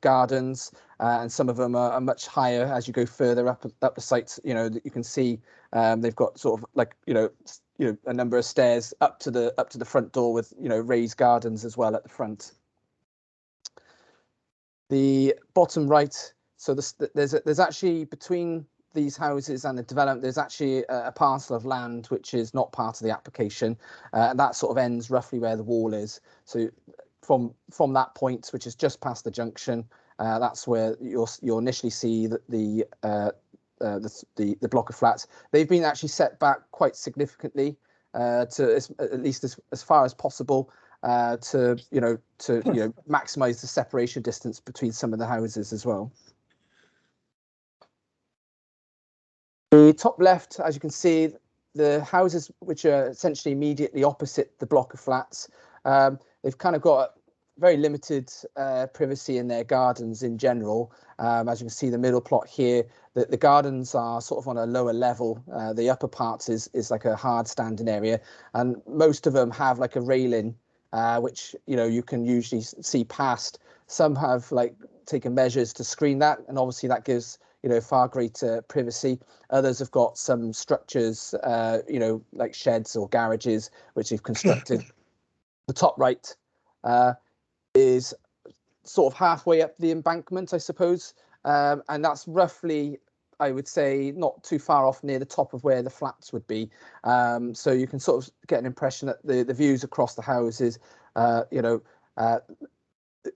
gardens, and some of them are much higher as you go further up the site. You can see they've got sort of like a number of stairs up to the front door with raised gardens as well at the front. The bottom right, so there's actually between these houses and the development, there's actually a parcel of land which is not part of the application, and that sort of ends roughly where the wall is. So from that point, which is just past the junction, that's where you'll initially see the block of flats. They've been actually set back quite significantly to at least as far as possible. To maximise the separation distance between some of the houses as well. The top left, as you can see, the houses which are essentially immediately opposite the block of flats, they've kind of got very limited privacy in their gardens in general. As you can see, the middle plot here, the gardens are sort of on a lower level. The upper parts is like a hard standing area, and most of them have like a railing which you can usually see past. Some have taken measures to screen that, and obviously that gives far greater privacy. Others have got some structures, like sheds or garages, which they've constructed. The top right is sort of halfway up the embankment, I suppose, and that's roughly, I would say, not too far off near the top of where the flats would be. So you can sort of get an impression that the views across the houses,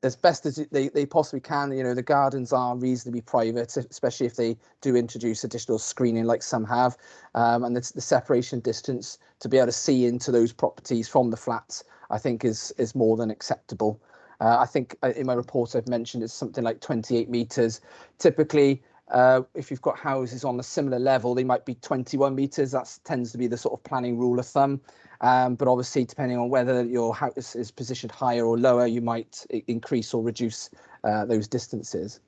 as best as they possibly can. The gardens are reasonably private, especially if they do introduce additional screening like some have. And the separation distance to be able to see into those properties from the flats, I think is more than acceptable. I think in my report I've mentioned it's something like 28 metres. Typically, if you've got houses on a similar level, they might be 21 metres. That tends to be the sort of planning rule of thumb. But obviously, depending on whether your house is positioned higher or lower, you might increase or reduce those distances.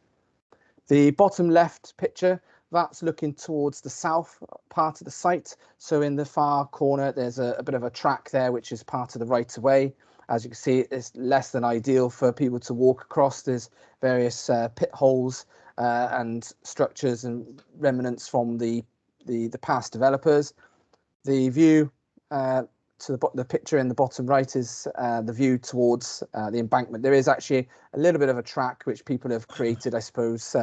The bottom left picture, that's looking towards the south part of the site. So in the far corner, there's a bit of a track there, which is part of the right of way. As you can see, it's less than ideal for people to walk across. There's various pit holes and structures and remnants from the past developers. The view to the picture in the bottom right is the view towards the embankment. There is actually a little bit of a track which people have created, I suppose,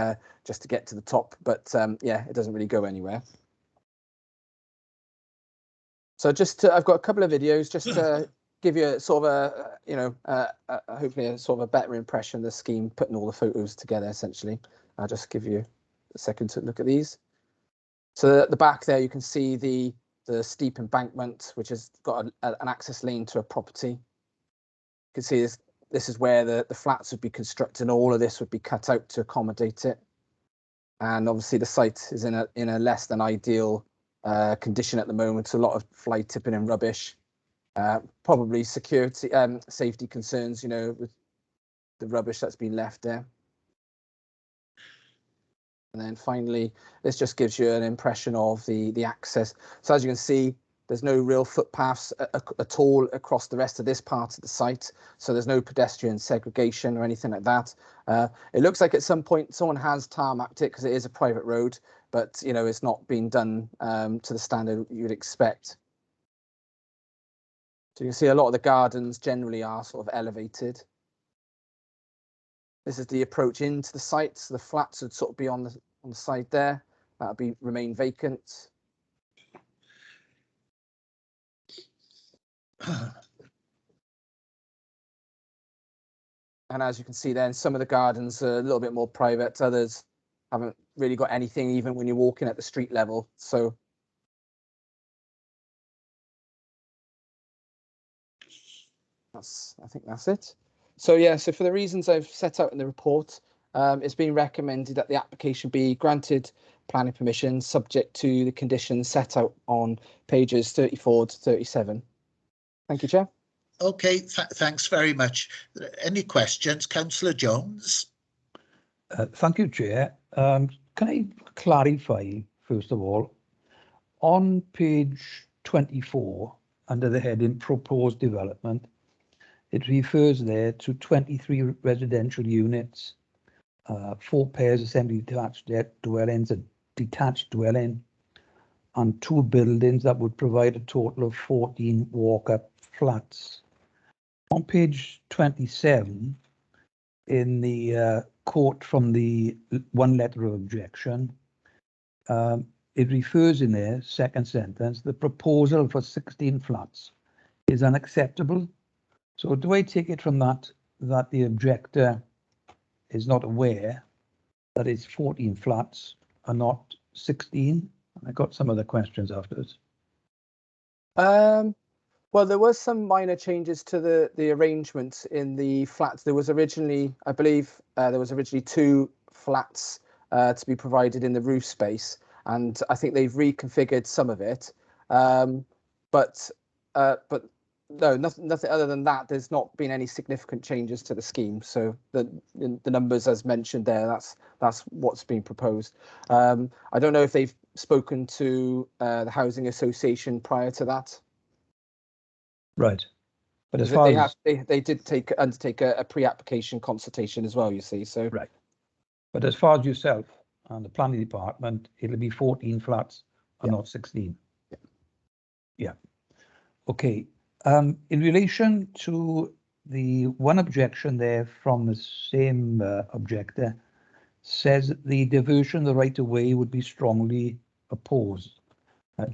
just to get to the top, but yeah, it doesn't really go anywhere. So I've got a couple of videos just to give you a sort of hopefully a sort of a better impression of the scheme, putting all the photos together essentially. I'll just give you a second to look at these. So at the back there, you can see the steep embankment, which has got an access lane to a property. You can see this is where the flats would be constructed, and all of this would be cut out to accommodate it. And obviously the site is in a less than ideal condition at the moment. A lot of fly tipping and rubbish. Probably security, safety concerns, with the rubbish that's been left there. And then finally, this just gives you an impression of the access. So as you can see, there's no real footpaths at all across the rest of this part of the site. So there's no pedestrian segregation or anything like that. It looks like at some point someone has tarmacked it because it is a private road, but you know, it's not been done to the standard you'd expect. So you can see a lot of the gardens generally are sort of elevated. This is the approach into the site. So the flats would sort of be on the side there. That would remain vacant. And as you can see then, some of the gardens are a little bit more private. Others haven't really got anything, even when you're walking at the street level. So I think that's it. So yeah, so for the reasons I've set out in the report, it's been recommended that the application be granted planning permission subject to the conditions set out on pages 34 to 37. Thank you, Chair. Okay, thanks very much. Any questions, Councillor Jones? Thank you, Chair. Can I clarify, first of all, on page 24, under the heading Proposed Development, it refers there to 23 residential units, 4 pairs of semi-detached dwellings, a detached dwelling, and 2 buildings that would provide a total of 14 walk-up flats. On page 27, in the quote from the one letter of objection, it refers in there, second sentence, the proposal for 16 flats is unacceptable. So do I take it from that the objector is not aware that it's 14 flats and not 16? I got some other questions afterwards. Well, there was some minor changes to the arrangement in the flats. There was originally, I believe, there was originally 2 flats to be provided in the roof space, and I think they've reconfigured some of it. But no, nothing other than that. There's not been any significant changes to the scheme. So the numbers, as mentioned there, that's what's been proposed. I don't know if they've spoken to the housing association prior to that. Right, but as far as they did undertake a pre-application consultation as well, you see. So right, but as far as yourself and the planning department, it'll be 14 flats and not 16. Yeah. Okay. In relation to the one objection there from the same objector, says the diversion of the right of way would be strongly opposed.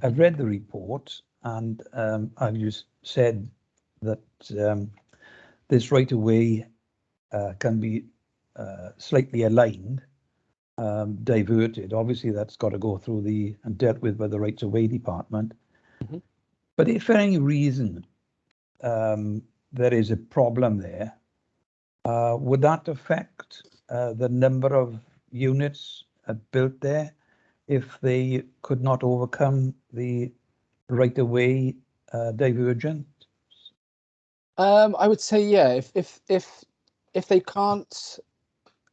I've read the report, and I've just said that this right of way can be slightly aligned, diverted. Obviously, that's got to go through and dealt with by the rights of way department. Mm-hmm. But if for any reason there is a problem there, would that affect the number of units built there if they could not overcome the right of way divergence? I would say, yeah, if they can't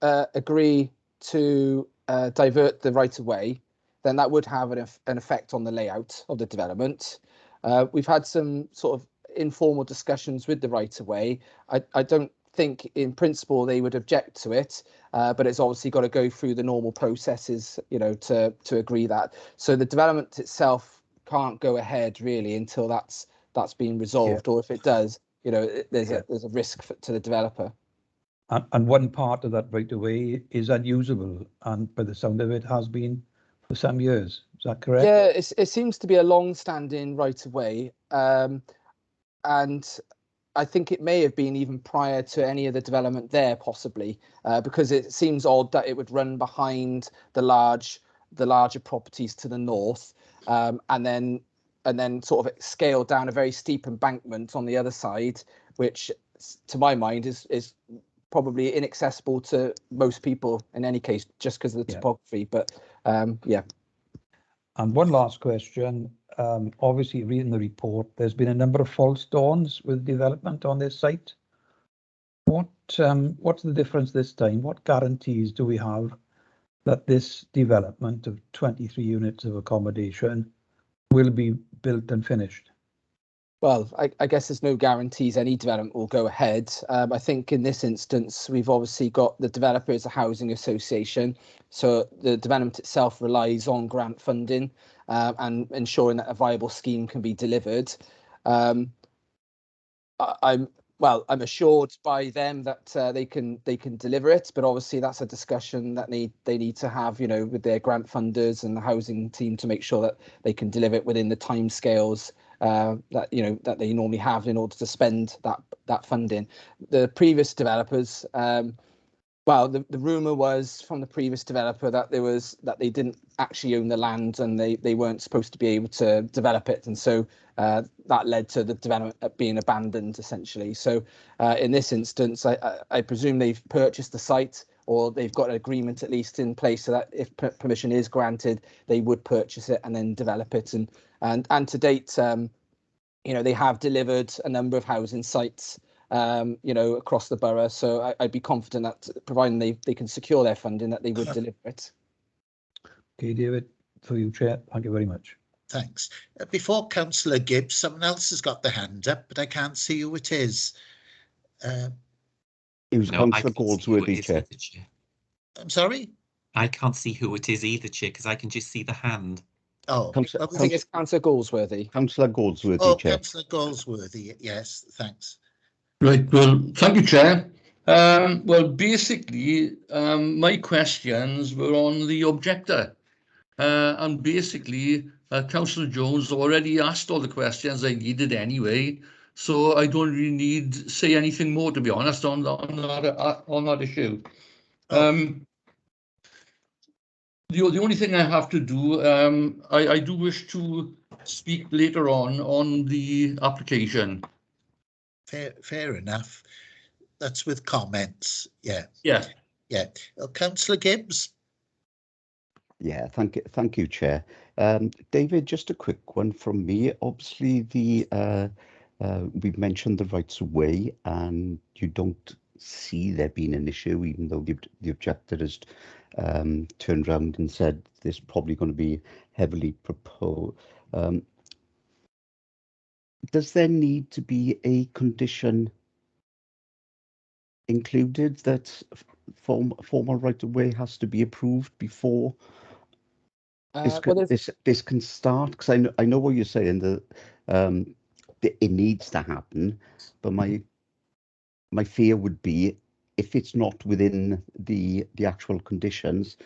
agree to divert the right of way, then that would have an effect on the layout of the development. We've had some sort of informal discussions with the right of way. I don't think in principle they would object to it, but it's obviously got to go through the normal processes, you know, to agree that. So the development itself can't go ahead really until that's been resolved, or if it does, you know, there's a risk to the developer. And one part of that right of way is unusable, and by the sound of it has been for some years. Is that correct? Yeah, it seems to be a long-standing right of way, and I think it may have been even prior to any of the development there, possibly, because it seems odd that it would run behind the larger properties to the north, and then sort of scale down a very steep embankment on the other side, which, to my mind, is probably inaccessible to most people in any case, just because of the topography. But yeah. And one last question. Obviously, reading the report, there's been a number of false dawns with development on this site. What's the difference this time? What guarantees do we have that this development of 23 units of accommodation will be built and finished? Well, I guess there's no guarantees any development will go ahead. I think in this instance, we've obviously got the developer as a housing association. So the development itself relies on grant funding and ensuring that a viable scheme can be delivered. I'm assured by them that they can deliver it, but obviously that's a discussion that they need to have, you know, with their grant funders and the housing team to make sure that they can deliver it within the timescales that that they normally have in order to spend that funding. The previous developers, the rumor was from the previous developer that they didn't actually own the land and they weren't supposed to be able to develop it, and so that led to the development being abandoned essentially. So in this instance, I presume they've purchased the site, or they've got an agreement at least in place so that if permission is granted, they would purchase it and then develop it. And to date, they have delivered a number of housing sites, across the borough. So I'd be confident that providing they can secure their funding, that they would deliver it. Okay, David, for you, Chair. Thank you very much. Thanks. Before Councillor Gibbs, someone else has got their hand up, but I can't see who it is. It was Councillor Goldsworthy, Chair. I'm sorry? I can't see who it is either, Chair, because I can just see the hand. Oh, I think it's Councillor Goldsworthy. Councillor Goldsworthy, oh, Chair. Councillor Goldsworthy. Yes, thanks. Right, well, thank you, Chair. Well, basically, my questions were on the objector. And basically, Councillor Jones already asked all the questions I needed anyway, so I don't really need to say anything more, to be honest, on that issue. Oh. The only thing I have to do, I do wish to speak later on the application. Fair enough. That's with comments. Yeah. Yeah. Yeah. Councillor Gibbs. Yeah, thank you, Chair. David, just a quick one from me. Obviously, we've mentioned the rights of way, and you don't see there being an issue, even though the objector has turned around and said there's probably going to be heavily proposed. Does there need to be a condition included that formal right of way has to be approved before this can start? Because I know what you're saying, that it needs to happen, but my fear would be if it's not within the actual conditions,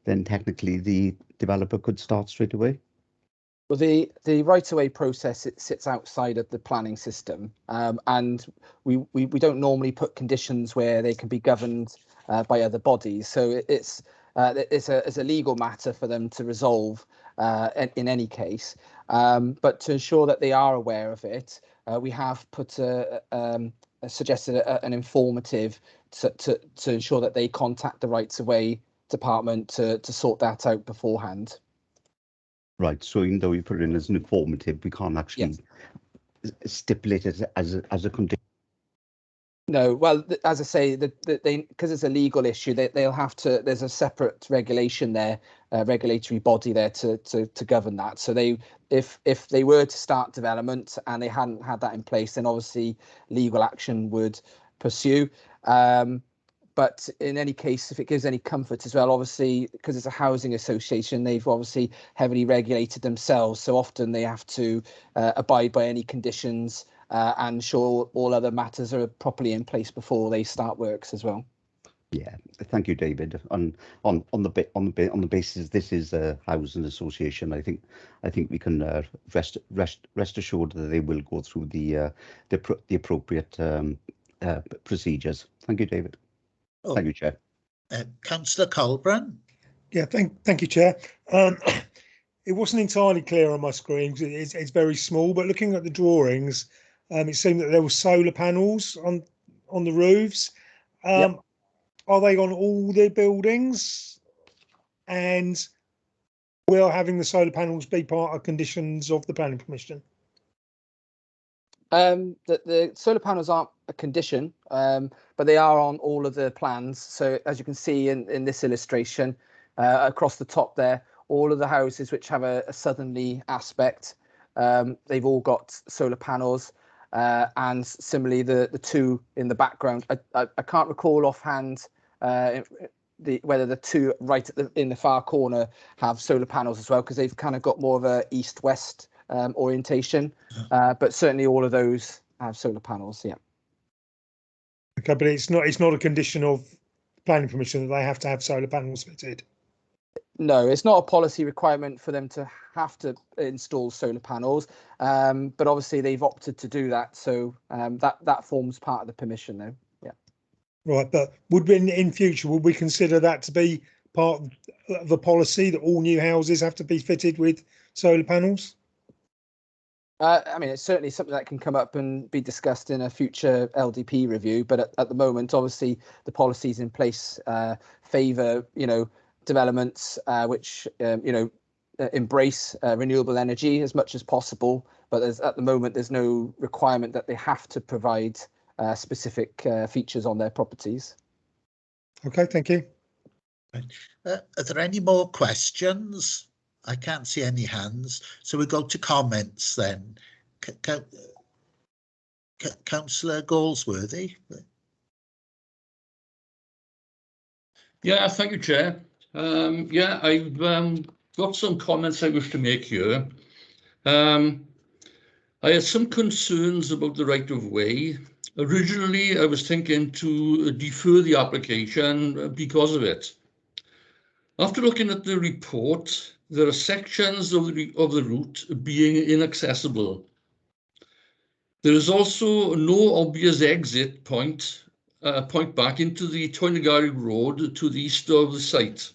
then technically the developer could start straight away. Well, the right-of-way process, it sits outside of the planning system, and we don't normally put conditions where they can be governed by other bodies. So it's a legal matter for them to resolve in any case. But to ensure that they are aware of it, we have suggested an informative to ensure that they contact the rights-of-way department to sort that out beforehand. Right, so even though we put it in as an informative, we can't actually stipulate it as a condition. No, well, as I say, because it's a legal issue, they'll have to. There's a separate regulation there, regulatory body there to govern that. So if they were to start development and they hadn't had that in place, then obviously legal action would pursue. But in any case, if it gives any comfort as well, obviously, because it's a housing association, they've obviously heavily regulated themselves. So often they have to abide by any conditions and ensure all other matters are properly in place before they start works as well. Yeah, thank you, David. On the basis this is a housing association, I think we can rest assured that they will go through the appropriate procedures. Thank you, David. Oh, thank you, Chair. Councillor Colburn. Yeah, thank you, Chair. It wasn't entirely clear on my screen. It's very small, but looking at the drawings, it seemed that there were solar panels on the roofs. Yep. Are they on all the buildings? And will having the solar panels be part of conditions of the planning permission? The solar panels aren't a condition, but they are on all of the plans. So as you can see in this illustration, across the top there. All of the houses which have a southerly aspect, they've all got solar panels. And similarly, the two in the background, I can't recall offhand whether the two right in the far corner have solar panels as well, because they've kind of got more of a east-west orientation. But certainly all of those have solar panels. Yeah. Okay, but it's not a condition of planning permission that they have to have solar panels fitted. No, it's not a policy requirement for them to have to install solar panels, but obviously they've opted to do that, so that forms part of the permission now. Yeah. Right, but would we in future would we consider that to be part of the policy that all new houses have to be fitted with solar panels? I mean, it's certainly something that can come up and be discussed in a future LDP review, but at the moment, obviously, the policies in place favour, developments which embrace renewable energy as much as possible, but at the moment there's no requirement that they have to provide specific features on their properties. Okay, thank you. Are there any more questions? I can't see any hands, so we go to comments then. Councillor Galsworthy. Yeah, thank you, Chair. Yeah, I've got some comments I wish to make here. I had some concerns about the right of way. Originally, I was thinking to defer the application because of it. After looking at the report, there are sections of the route being inaccessible. There is also no obvious exit point back into the Toynagari Road to the east of the site.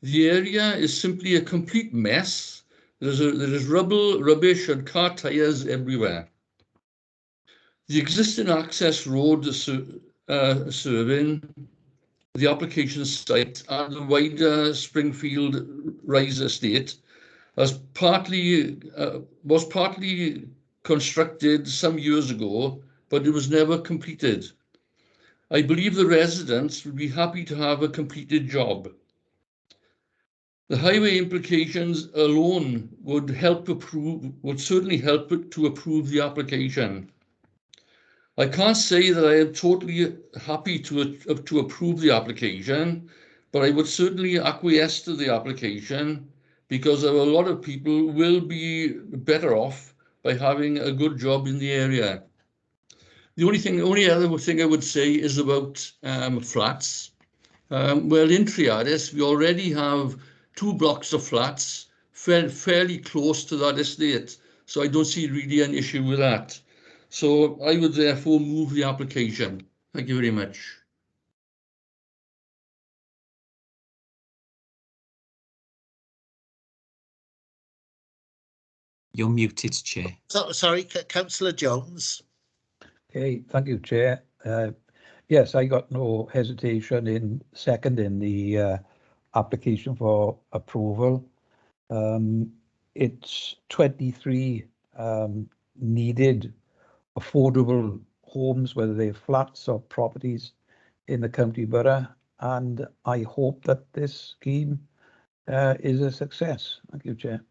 The area is simply a complete mess. There is rubble, rubbish, and car tires everywhere. The existing access road serving the application site and the wider Springfield Rise estate was partly constructed some years ago, but it was never completed. I believe the residents would be happy to have a completed job. The highway implications alone would certainly help to approve the application. I can't say that I am totally happy to approve the application, but I would certainly acquiesce to the application because a lot of people will be better off by having a good job in the area. The only other thing I would say is about flats. Well, in Triadis, we already have 2 blocks of flats fairly close to that estate, so I don't see really an issue with that. So I would therefore move the application. Thank you very much. You're muted, Chair. So, sorry, Councillor Jones. Okay, thank you, Chair. Yes, I got no hesitation in seconding the application for approval. It's 23 needed affordable homes, whether they're flats or properties in the county borough, and I hope that this scheme is a success. Thank you, Chair.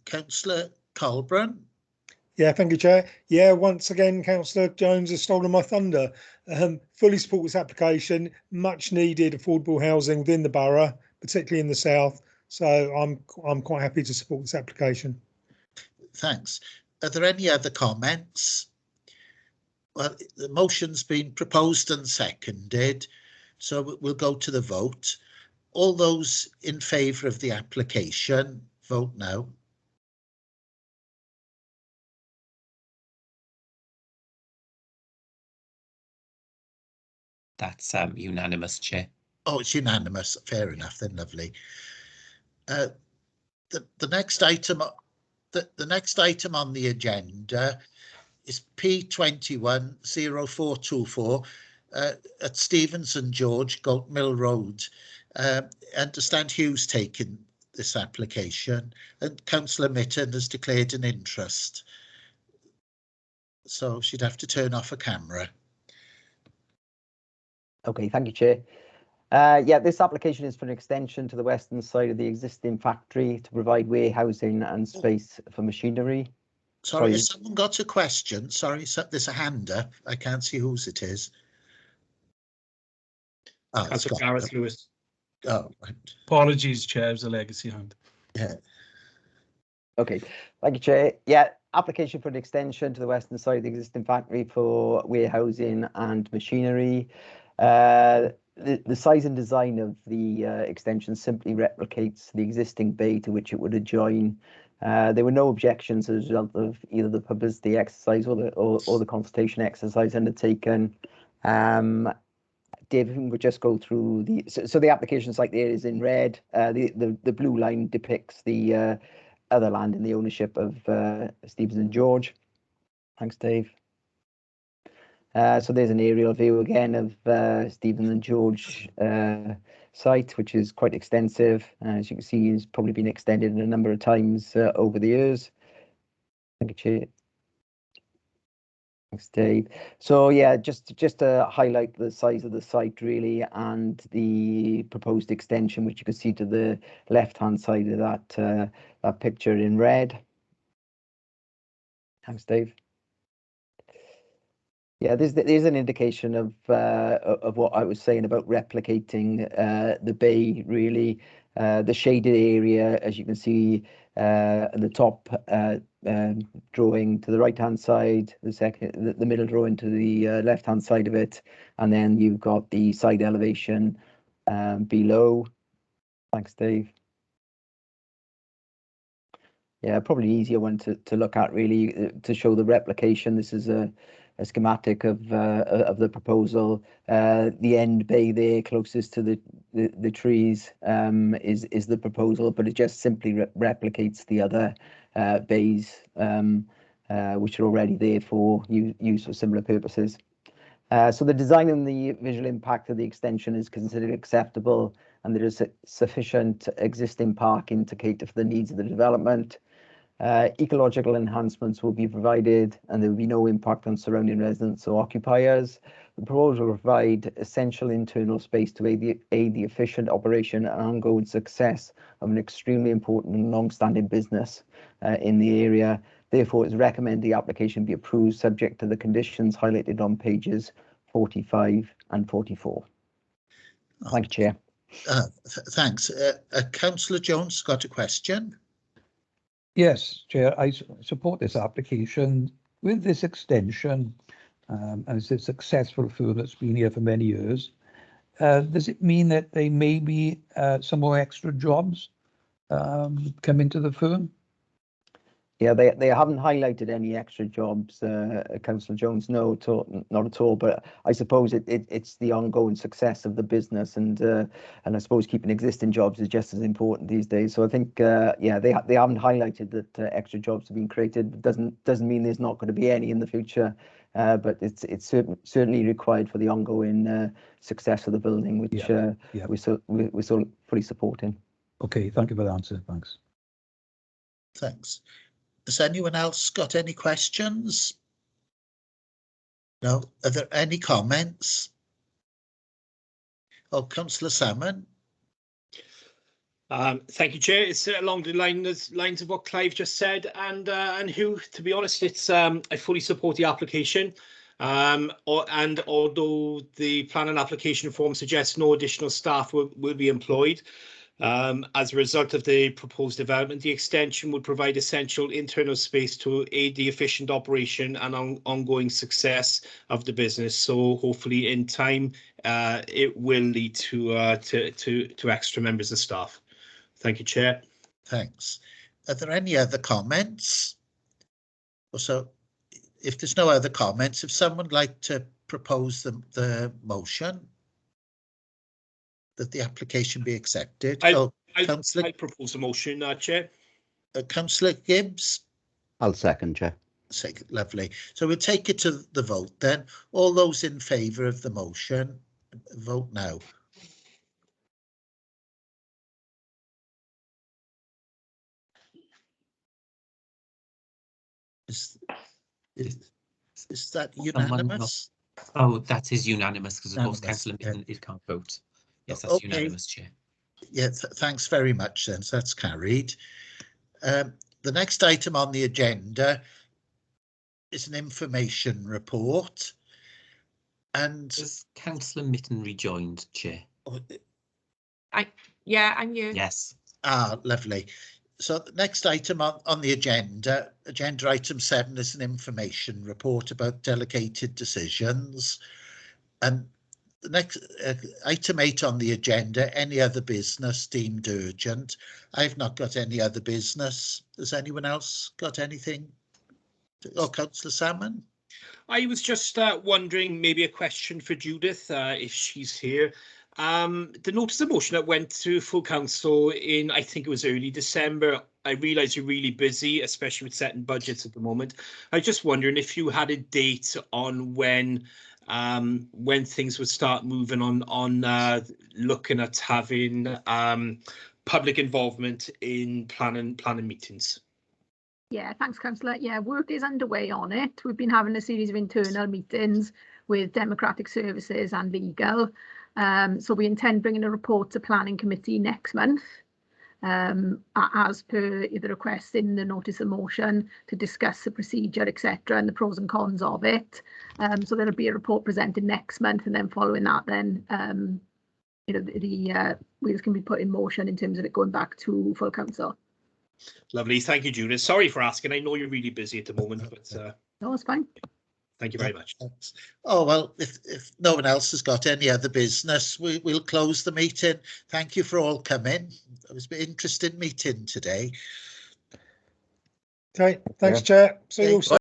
Councillor Colburn. Yeah, thank you, Chair. Yeah, once again, Councillor Jones has stolen my thunder. Fully support this application. Much needed affordable housing within the borough, particularly in the south. So I'm quite happy to support this application. Thanks. Are there any other comments? Well, the motion's been proposed and seconded, so we'll go to the vote. All those in favour of the application, vote now. That's unanimous, Chair. Oh, it's unanimous. Fair enough then, lovely. The next item, the next item on the agenda is P210424 at Stevenson George, Goat Mill Road. I understand Hugh's taken this application and Councillor Mitten has declared an interest. So she'd have to turn off her camera. Okay, thank you, Chair. Yeah, this application is for an extension to the western side of the existing factory to provide warehousing and space for machinery. Sorry, Sorry. has someone got a question? Sorry, there's a hand up. I can't see whose it is. Oh, it's Councillor got Gareth them. Lewis. Oh, right. Apologies, Chair, it was a legacy hand. Yeah. Okay, thank you, Chair. Yeah, application for an extension to the western side of the existing factory for warehousing and machinery. The size and design of the extension simply replicates the existing bay to which it would adjoin. There were no objections as a result of either the publicity exercise or the consultation exercise undertaken. David, we'll just go through the so the application site there is in red. The blue line depicts the other land in the ownership of Stevens and George. Thanks, Dave. So there's an aerial view again of Stevens and George site, which is quite extensive. As you can see, it's probably been extended a number of times over the years. Thank you, Chair. Thanks, Dave. So yeah, just to highlight the size of the site really, and the proposed extension, which you can see to the left-hand side of that picture in red. Thanks, Dave. Yeah, there's an indication of what I was saying about replicating the bay really. The shaded area, as you can see, at the top drawing to the right-hand side, the middle drawing to the left-hand side of it, and then you've got the side elevation below. Thanks, Dave. Yeah, probably easier one to look at really to show the replication. This is a schematic of the proposal. The end bay there, closest to the trees, is the proposal, but it just simply replicates the other bays, which are already there for use for similar purposes. So the design and the visual impact of the extension is considered acceptable, and there is sufficient existing parking to cater for the needs of the development. Ecological enhancements will be provided, and there will be no impact on surrounding residents or occupiers. The proposal will provide essential internal space to aid the efficient operation and ongoing success of an extremely important and long-standing business in the area. Therefore, it's recommended the application be approved subject to the conditions highlighted on pages 45 and 44. Thank you, Chair. Thanks. Councillor Jones got a question. Yes, Chair, I support this application. With this extension, as a successful firm that's been here for many years, does it mean that there may be some more extra jobs come into the firm? Yeah, they haven't highlighted any extra jobs, Councillor Jones. No, not at all. But I suppose it's the ongoing success of the business, and I suppose keeping existing jobs is just as important these days. So I think yeah, they haven't highlighted that extra jobs have been created. Doesn't mean there's not going to be any in the future, but it's certainly required for the ongoing success of the building, which we're so fully supporting. Okay, thank you for the answer. Thanks. Thanks. Has anyone else got any questions? No. Are there any comments? Oh, Councillor Salmon. Thank you, Chair. It's along the lines of what Clive just said, and who, to be honest, it's I fully support the application. And although the plan and application form suggests no additional staff will be employed, as a result of the proposed development, the extension would provide essential internal space to aid the efficient operation and ongoing success of the business. So hopefully in time, it will lead to extra members of staff. Thank you, Chair. Thanks. Are there any other comments? So if there's no other comments, if someone would like to propose the motion that the application be accepted. I propose a motion, Chair. Councillor Gibbs? I'll second, Chair. Lovely. So we'll take it to the vote then. All those in favour of the motion, vote now. Is that unanimous? Oh, that is unanimous because of course Councillor Mitton can't vote. Yes, that's unanimous, Chair. Yeah, thanks very much then. So that's carried. The next item on the agenda is an information report. And Has Councillor Mitten rejoined, Chair? Yeah, I'm here. Yes. Ah, lovely. So the next item on the agenda item 7, is an information report about delegated decisions. And the next item 8 on the agenda, any other business deemed urgent. I've not got any other business. Has anyone else got anything? Oh, Councillor Salmon. I was just wondering, maybe a question for Judith, if she's here. The notice of motion that went through full council in, I think it was early December. I realise you're really busy, especially with setting budgets at the moment. I was just wondering if you had a date on when things would start moving on looking at having public involvement in planning meetings. Yeah, thanks, Councillor. Yeah, work is underway on it. We've been having a series of internal meetings with Democratic Services and Legal. So we intend bringing a report to Planning Committee next month, as per the request in the notice of motion, to discuss the procedure, etc., and the pros and cons of it. So there'll be a report presented next month, and then following that, then the wheels can be put in motion in terms of it going back to full council. Lovely, thank you, Judith. Sorry for asking. I know you're really busy at the moment, but no, it's fine. Thank you very much. Oh, well, if no one else has got any other business, we'll close the meeting. Thank you for all coming. It was an interesting meeting today. Okay, thanks, Chair. See you all soon.